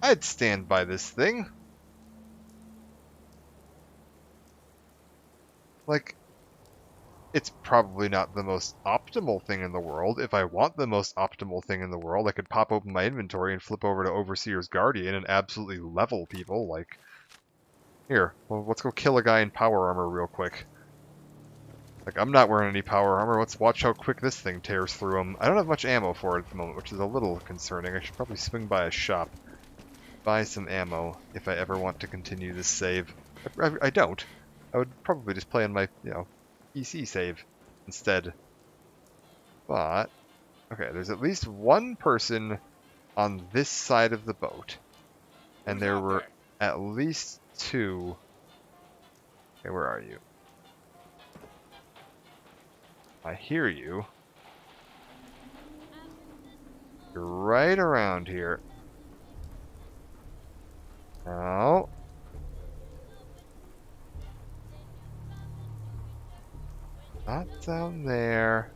I'd stand by this thing. Like, it's probably not the most optimal thing in the world. If I want the most optimal thing in the world, I could pop open my inventory and flip over to Overseer's Guardian and absolutely level people. Like, here, well, let's go kill a guy in power armor real quick. Like, I'm not wearing any power armor. Let's watch how quick this thing tears through him. I don't have much ammo for it at the moment, which is a little concerning. I should probably swing by a shop, buy some ammo if I ever want to continue this save. I don't. I would probably just play on my, PC save instead. But, okay, there's at least one person on this side of the boat. And there were at least two. Okay, where are you? I hear you. You're right around here. No. Not down there.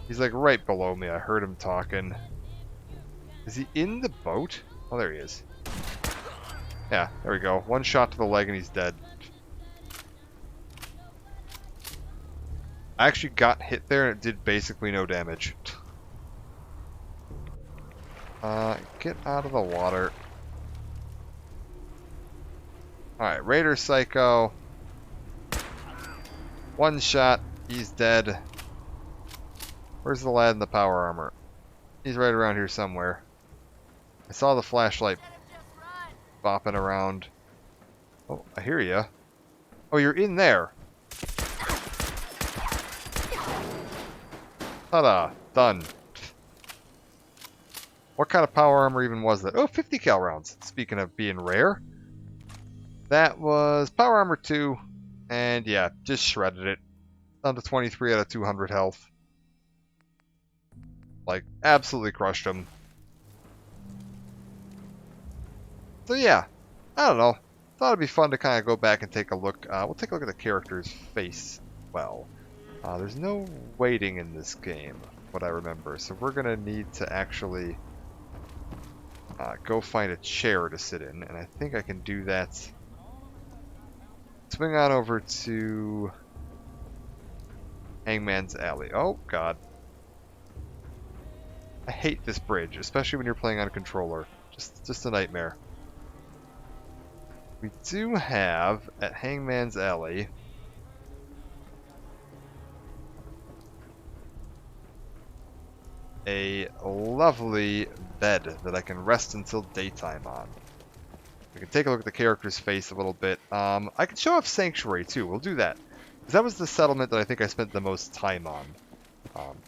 He's like right below me. I heard him talking. Is he in the boat? Oh, there he is. Yeah, there we go. One shot to the leg and he's dead. I actually got hit there and it did basically no damage. Get out of the water. Alright, Raider Psycho. One shot, he's dead. Where's the lad in the power armor? He's right around here somewhere. I saw the flashlight bopping around. Oh, I hear ya. Oh, you're in there. Ta-da! Done. What kind of power armor even was that? Oh, 50 cal rounds. Speaking of being rare. That was power armor 2. And yeah, just shredded it. Down to 23 out of 200 health. Like, absolutely crushed him. So yeah, I don't know. Thought it'd be fun to kind of go back and take a look. We'll take a look at the character's face. Well, there's no waiting in this game, what I remember. So we're gonna need to actually go find a chair to sit in, and I think I can do that. Swing on over to Hangman's Alley. Oh God, I hate this bridge, especially when you're playing on a controller. Just a nightmare. We do have, at Hangman's Alley, a lovely bed that I can rest until daytime on. We can take a look at the character's face a little bit. I can show off Sanctuary too, we'll do that. Because that was the settlement that I think I spent the most time on.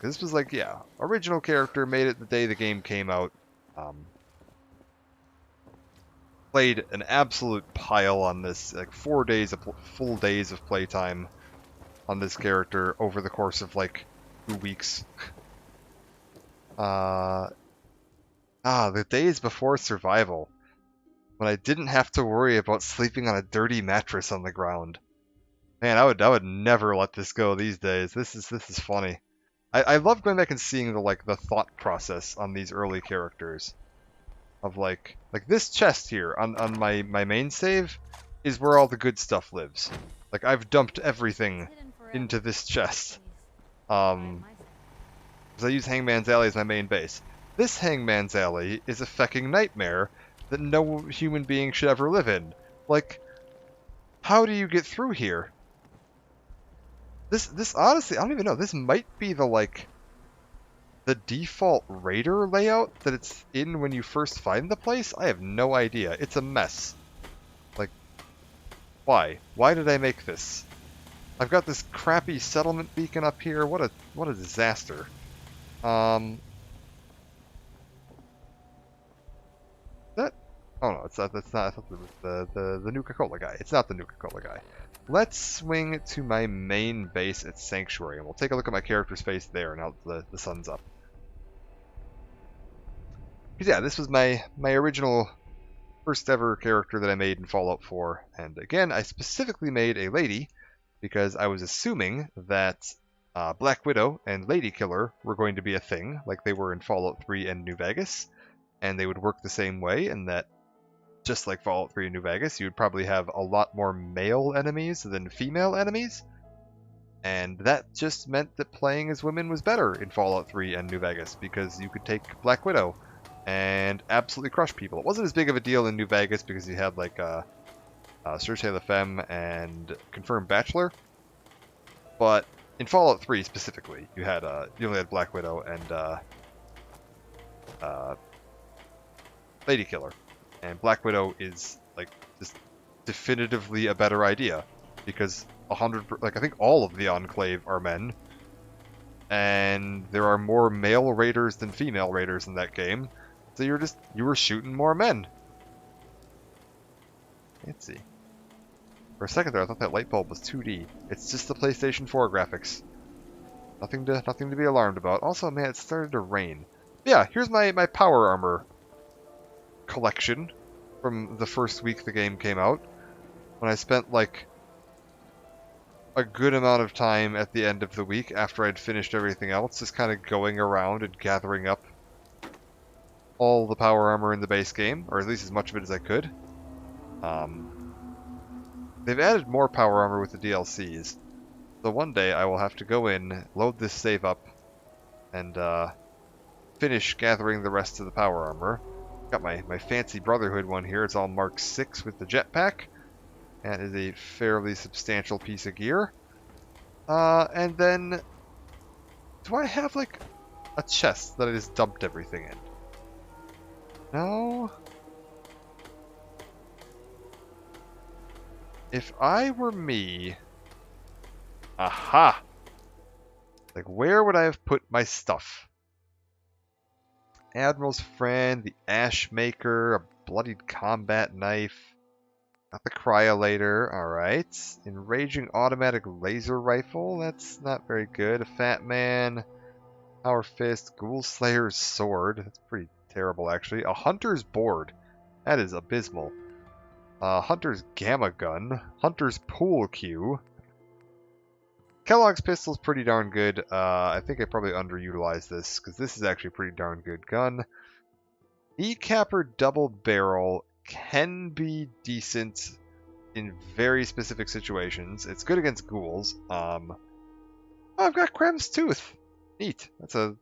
This was like, yeah, original character, made it the day the game came out. Played an absolute pile on this, like 4 days of full days of playtime on this character over the course of like 2 weeks. The days before survival, when I didn't have to worry about sleeping on a dirty mattress on the ground. Man, I would never let this go these days. This is funny. I love going back and seeing the thought process on these early characters. Of like this chest here on my main save is where all the good stuff lives. Like I've dumped everything into this chest. Because I use Hangman's Alley as my main base. This Hangman's Alley is a fecking nightmare that no human being should ever live in. Like, how do you get through here? This honestly, I don't even know. This might be the default raider layout that it's in when you first find the place. I have no idea. It's a mess. Like, why? Why did I make this? I've got this crappy settlement beacon up here. What a disaster. That? Oh no, it's not. That's not. I thought it was the Nuka-Cola guy. It's not the Nuka-Cola guy. Let's swing to my main base at Sanctuary, and we'll take a look at my character space there now that the sun's up. Because yeah, this was my original first ever character that I made in Fallout 4, and again, I specifically made a lady because I was assuming that Black Widow and Lady Killer were going to be a thing, like they were in Fallout 3 and New Vegas, and they would work the same way, and that just like Fallout 3 and New Vegas, you would probably have a lot more male enemies than female enemies, and that just meant that playing as women was better in Fallout 3 and New Vegas, because you could take Black Widow and absolutely crush people. It wasn't as big of a deal in New Vegas because you had like Circe La Femme and Confirmed Bachelor, but in Fallout 3 specifically, you only had Black Widow and Lady Killer, and Black Widow is like just definitively a better idea because I think all of the Enclave are men, and there are more male raiders than female raiders in that game, so you were shooting more men. Let's see. For a second there, I thought that light bulb was 2D. It's just the PlayStation 4 graphics. Nothing to be alarmed about. Also, man, it started to rain. Yeah, here's my power armor collection from the first week the game came out, when I spent like a good amount of time at the end of the week after I'd finished everything else, just kind of going around and gathering up all the power armor in the base game, or at least as much of it as I could. They've added more power armor with the DLCs, so one day I will have to go in, load this save up, and finish gathering the rest of the power armor. Got my fancy Brotherhood one here. It's all Mark 6 with the jetpack. That is a fairly substantial piece of gear. And then, do I have like a chest that I just dumped everything in? No. If I were me, aha! Like, where would I have put my stuff? Admiral's Friend, the Ash Maker, a bloodied combat knife, got the Cryolator, alright. Enraging automatic laser rifle, that's not very good. A Fat Man, Power Fist, Ghoul Slayer's Sword, that's pretty terrible actually. A Hunter's Board, that is abysmal. Hunter's Gamma Gun, Hunter's Pool Cue. Kellogg's Pistol's pretty darn good. I think I probably underutilized this, because this is actually a pretty darn good gun. E-Capper Double Barrel can be decent in very specific situations. It's good against ghouls. Oh, I've got Krem's Tooth. Neat. That's a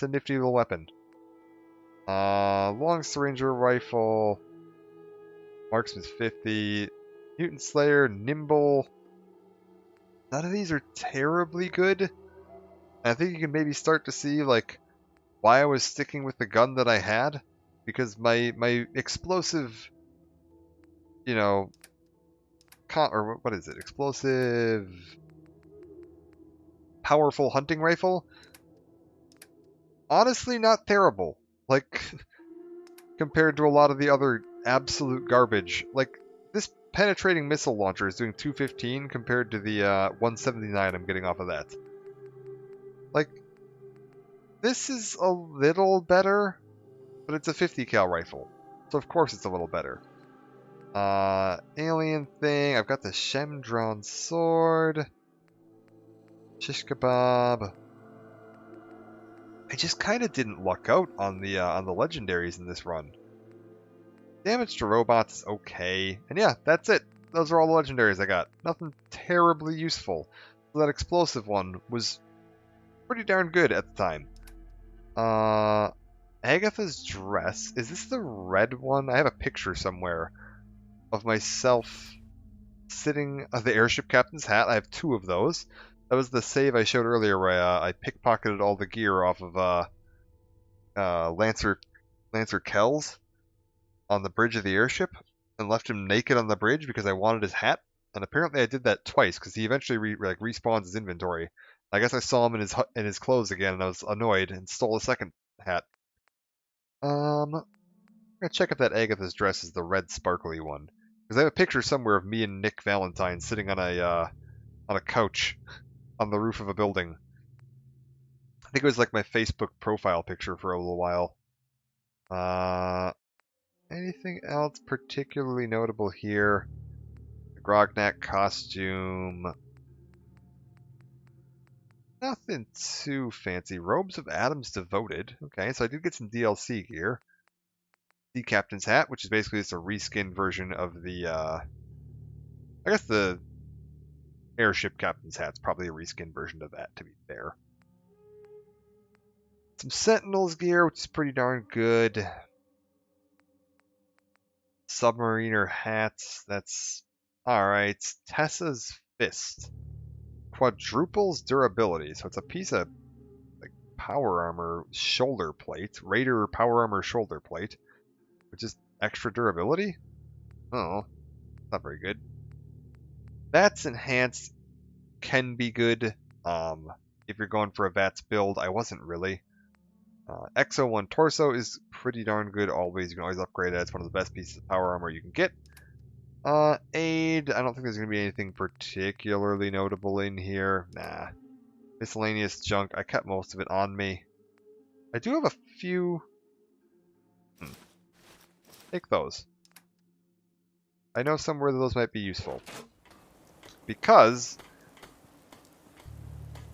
nifty little weapon. Long Syringer Rifle. Marksman's 50. Mutant Slayer, Nimble. None of these are terribly good. And I think you can maybe start to see like why I was sticking with the gun that I had, because my explosive, you know, or what is it? Explosive powerful hunting rifle, honestly not terrible. Like, compared to a lot of the other absolute garbage. Like, this penetrating missile launcher is doing 215 compared to the 179 I'm getting off of that. Like, this is a little better, but it's a 50 cal rifle. So of course it's a little better. Alien thing. I've got the Shemdron sword. Shish kebab. I just kind of didn't luck out on the legendaries in this run. Damage to robots is okay. And yeah, that's it. Those are all the legendaries I got. Nothing terribly useful. So that explosive one was pretty darn good at the time. Agatha's dress. Is this the red one? I have a picture somewhere of myself sitting on the airship captain's hat. I have 2 of those. That was the save I showed earlier where I pickpocketed all the gear off of Lancer Kells on the bridge of the airship and left him naked on the bridge because I wanted his hat. And apparently I did that twice because he eventually respawns his inventory. I guess I saw him in his clothes again and I was annoyed and stole a second hat. I'm gonna check if that Agatha's dress is the red sparkly one because I have a picture somewhere of me and Nick Valentine sitting on a couch on the roof of a building. I think it was like my Facebook profile picture for a little while. Anything else particularly notable here? The Grognak costume. Nothing too fancy. Robes of Adam's Devoted. Okay, so I did get some DLC gear. The Captain's Hat, which is basically just a reskin version of the, I guess the airship Captain's Hat's probably a reskin version of that, to be fair. Some Sentinels gear, which is pretty darn good. Submariner hats, that's alright. Tessa's Fist. Quadruples durability, so it's a piece of like power armor shoulder plate, Raider power armor shoulder plate, which is extra durability? Oh, not very good. VATS enhanced can be good if you're going for a VATS build. I wasn't really. Exo 1 Torso is pretty darn good always. You can always upgrade it. It's one of the best pieces of power armor you can get. Aid, I don't think there's going to be anything particularly notable in here. Nah. Miscellaneous junk, I kept most of it on me. I do have a few... Take those. I know somewhere that those might be useful. Because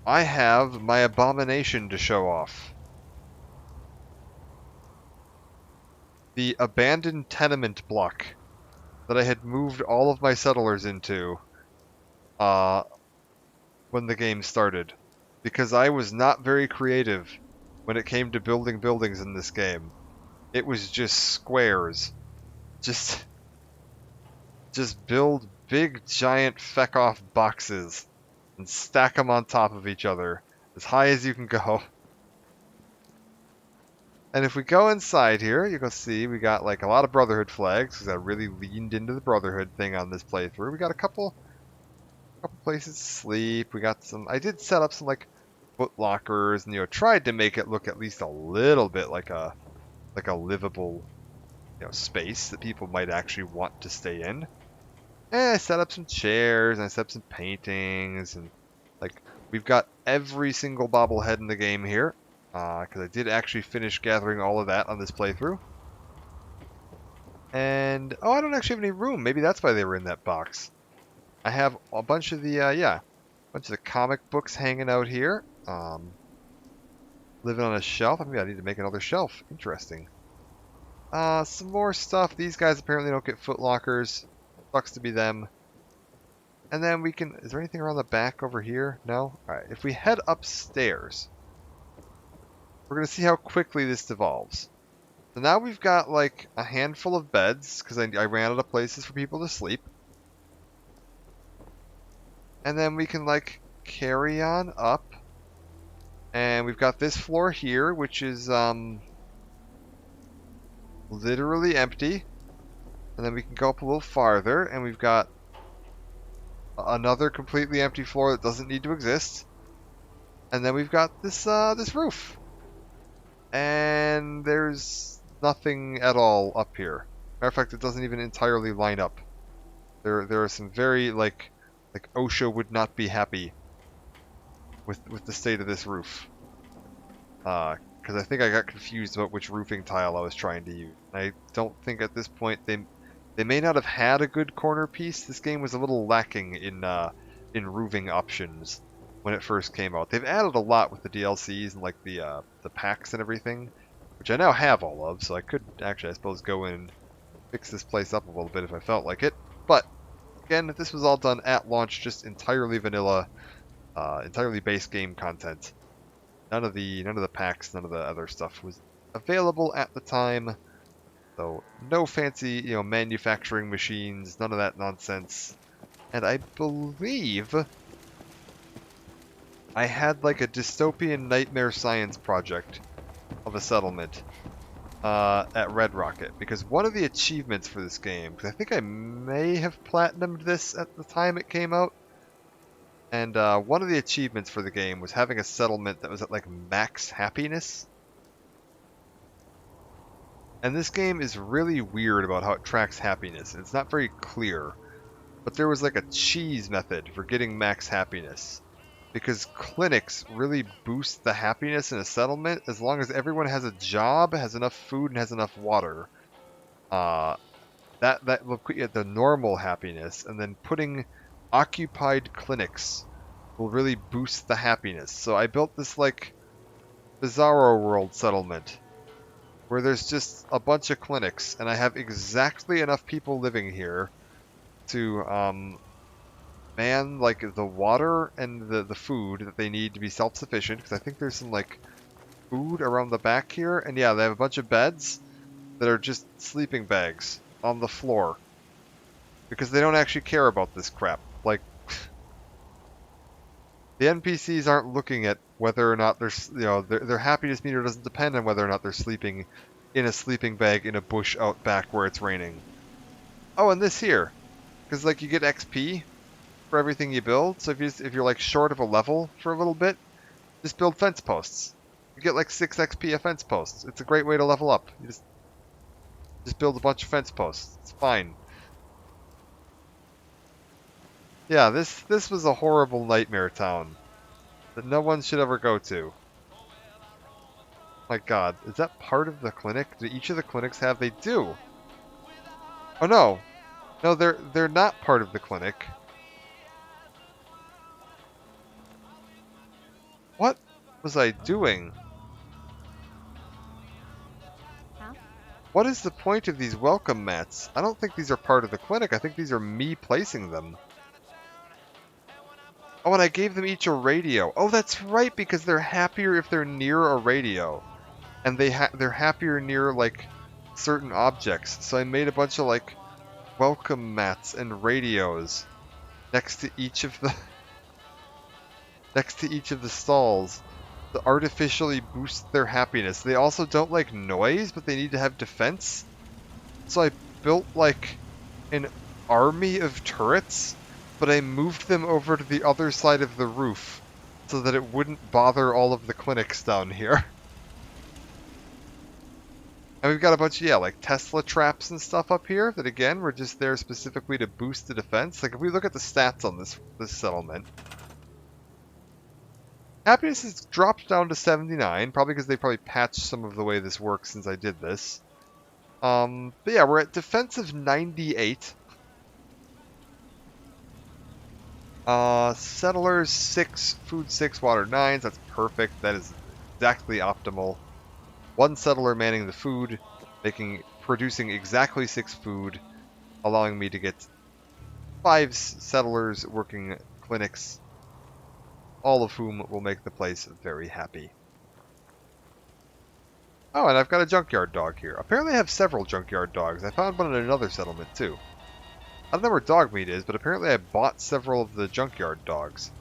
I have my abomination to show off. The abandoned tenement block that I had moved all of my settlers into when the game started. Because I was not very creative when it came to building buildings in this game. It was just squares. Just build big giant feck-off boxes and stack them on top of each other as high as you can go. And if we go inside here, you can see we got like a lot of Brotherhood flags because I really leaned into the Brotherhood thing on this playthrough. We got a couple places to sleep. We got some. I did set up some like foot lockers and tried to make it look at least a little bit like a livable space that people might actually want to stay in. And I set up some chairs and I set up some paintings and like we've got every single bobblehead in the game here. Because I did actually finish gathering all of that on this playthrough. And, oh, I don't actually have any room. Maybe that's why they were in that box. I have a bunch of the, a bunch of the comic books hanging out here. Living on a shelf. Maybe I need to make another shelf. Interesting. Some more stuff. These guys apparently don't get foot lockers. Sucks to be them. And then we can, is there anything around the back over here? No? Alright, if we head upstairs... We're going to see how quickly this devolves. So now we've got like a handful of beds, because I ran out of places for people to sleep. And then we can like carry on up. And we've got this floor here, which is literally empty. And then we can go up a little farther, and we've got another completely empty floor that doesn't need to exist. And then we've got this roof. And there's nothing at all up here. Matter of fact, it doesn't even entirely line up. There are some very like OSHA would not be happy with the state of this roof. Because I think I got confused about which roofing tile I was trying to use. I don't think at this point they may not have had a good corner piece. This game was a little lacking in roofing options when it first came out. They've added a lot with the DLCs and like the packs and everything, which I now have all of, so I could actually, I suppose, go in and fix this place up a little bit if I felt like it. But again, this was all done at launch, just entirely vanilla, entirely base game content. None of the packs, none of the other stuff was available at the time. So no fancy, manufacturing machines, none of that nonsense. And I believe I had like a dystopian nightmare science project of a settlement at Red Rocket, because one of the achievements for this game, because I think I may have platinumed this at the time it came out, and one of the achievements for the game was having a settlement that was at like max happiness. And this game is really weird about how it tracks happiness. It's not very clear, but there was like a cheese method for getting max happiness, because clinics really boost the happiness in a settlement as long as everyone has a job, has enough food, and has enough water. That will put you at the normal happiness, and then putting occupied clinics will really boost the happiness. So I built this like Bizarro World settlement where there's just a bunch of clinics, and I have exactly enough people living here to man like the water and the food that they need to be self-sufficient, because I think there's some like food around the back here, and yeah, they have a bunch of beds that are just sleeping bags on the floor because they don't actually care about this crap. Like, the NPCs aren't looking at whether or not their happiness meter doesn't depend on whether or not they're sleeping in a sleeping bag in a bush out back where it's raining. Oh, and this here, because like you get XP for everything you build. So if you're like short of a level for a little bit, just build fence posts. You get like 6 XP a fence post. It's a great way to level up. You just build a bunch of fence posts. It's fine. Yeah, this was a horrible nightmare town that no one should ever go to. My God, is that part of the clinic? Do each of the clinics have? They do. Oh no, no, they're not part of the clinic. What was I doing? Huh? What is the point of these welcome mats? I don't think these are part of the clinic. I think these are me placing them. Oh, and I gave them each a radio. Oh, that's right, because they're happier if they're near a radio. And they're happier near, like, certain objects. So I made a bunch of, like, welcome mats and radios next to each of the stalls to artificially boost their happiness. They also don't like noise, but they need to have defense. So I built, like, an army of turrets, but I moved them over to the other side of the roof so that it wouldn't bother all of the clinics down here. And we've got a bunch of, yeah, like Tesla traps and stuff up here that, again, were just there specifically to boost the defense. Like, if we look at the stats on this settlement, happiness has dropped down to 79, probably because they probably patched some of the way this works since I did this. But yeah, we're at defensive 98. Settlers 6, food 6, water 9. That's perfect. That is exactly optimal. 1 settler manning the food, producing exactly 6 food, allowing me to get 5 settlers working clinics, all of whom will make the place very happy. Oh, and I've got a junkyard dog here. Apparently I have several junkyard dogs. I found one in another settlement too. I don't know where dog meat is, but apparently I bought several of the junkyard dogs.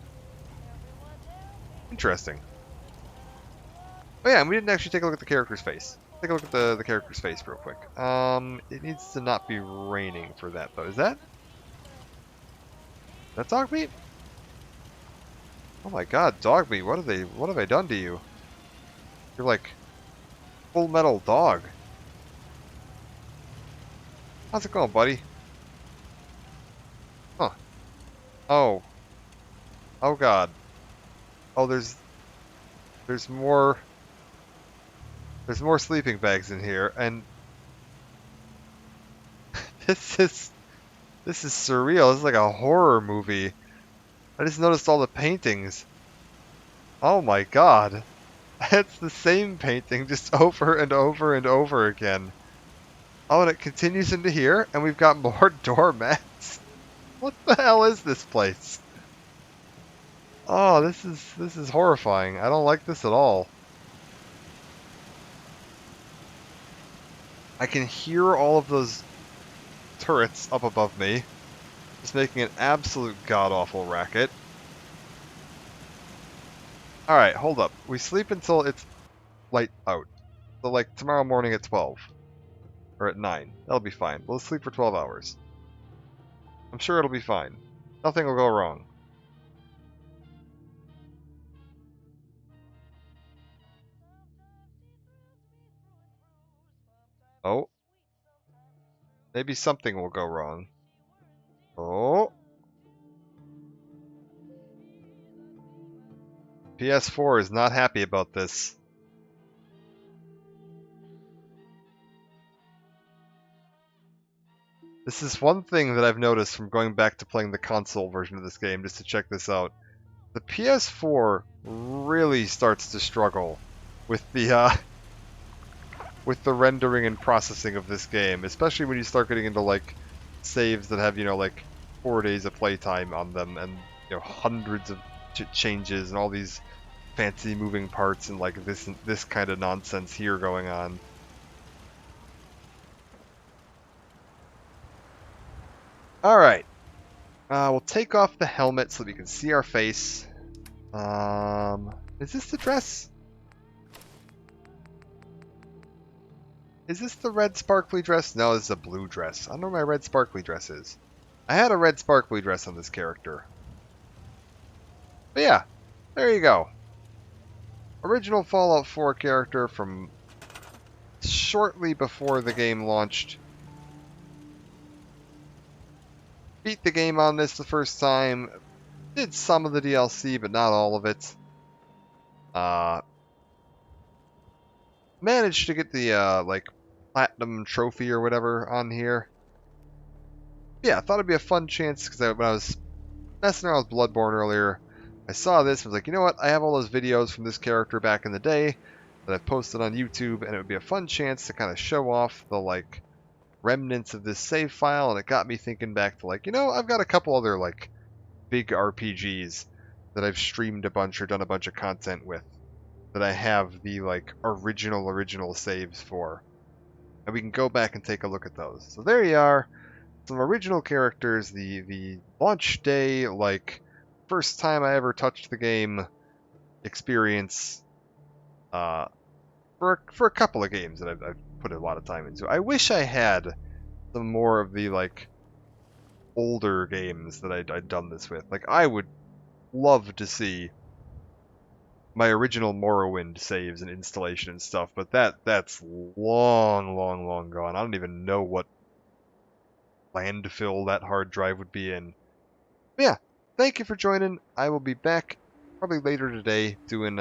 Interesting. Oh yeah, and we didn't actually take a look at the character's face. Take a look at the character's face real quick. It needs to not be raining for that though. Is that dog meat? Oh my god, dog meat, what have I done to you? You're like Full Metal Dog. How's it going, buddy? Huh. Oh. Oh god. Oh, there's more sleeping bags in here, and this is this is surreal. This is like a horror movie. I just noticed all the paintings. Oh my god. It's the same painting just over and over and over again. Oh, and it continues into here, and we've got more doormats. What the hell is this place? Oh, this is horrifying. I don't like this at all. I can hear all of those turrets up above me, just making an absolute god-awful racket. Alright, hold up. We sleep until it's light out. So, like, tomorrow morning at 12. Or at 9. That'll be fine. We'll sleep for 12 hours. I'm sure it'll be fine. Nothing will go wrong. Oh. Maybe something will go wrong. Oh. PS4 is not happy about this. This is one thing that I've noticed from going back to playing the console version of this game, just to check this out. The PS4 really starts to struggle with the rendering and processing of this game, especially when you start getting into like saves that have, you know, like 4 days of playtime on them, and you know, hundreds of changes and all these fancy moving parts and like this kind of nonsense here going on. Alright. We'll take off the helmet so that we can see our face. Is this the dress? Is this the red sparkly dress? No, this is a blue dress. I don't know where my red sparkly dress is. I had a red sparkly dress on this character. But yeah, there you go. Original Fallout 4 character from shortly before the game launched. Beat the game on this the first time. Did some of the DLC, but not all of it. Managed to get the, like, platinum trophy or whatever on here. Yeah, I thought it'd be a fun chance, because when I was messing around with Bloodborne earlier, I saw this and was like, you know what, I have all those videos from this character back in the day that I've posted on YouTube, and it would be a fun chance to kind of show off the, like, remnants of this save file, and it got me thinking back to, like, you know, I've got a couple other, like, big RPGs that I've streamed a bunch or done a bunch of content with that I have the, like, original saves for. And we can go back and take a look at those. So there you are. Some original characters, the launch day, like, first time I ever touched the game experience for a couple of games that I've put a lot of time into. I wish I had some more of the, like, older games that I'd done this with. Like, I would love to see my original Morrowind saves and installation and stuff, but that's long gone. I don't even know what landfill that hard drive would be in. But yeah, thank you for joining. I will be back probably later today doing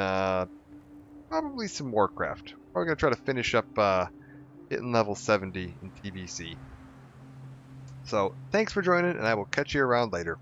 probably some Warcraft. Probably gonna try to finish up hitting level 70 in TBC. So thanks for joining, and I will catch you around later.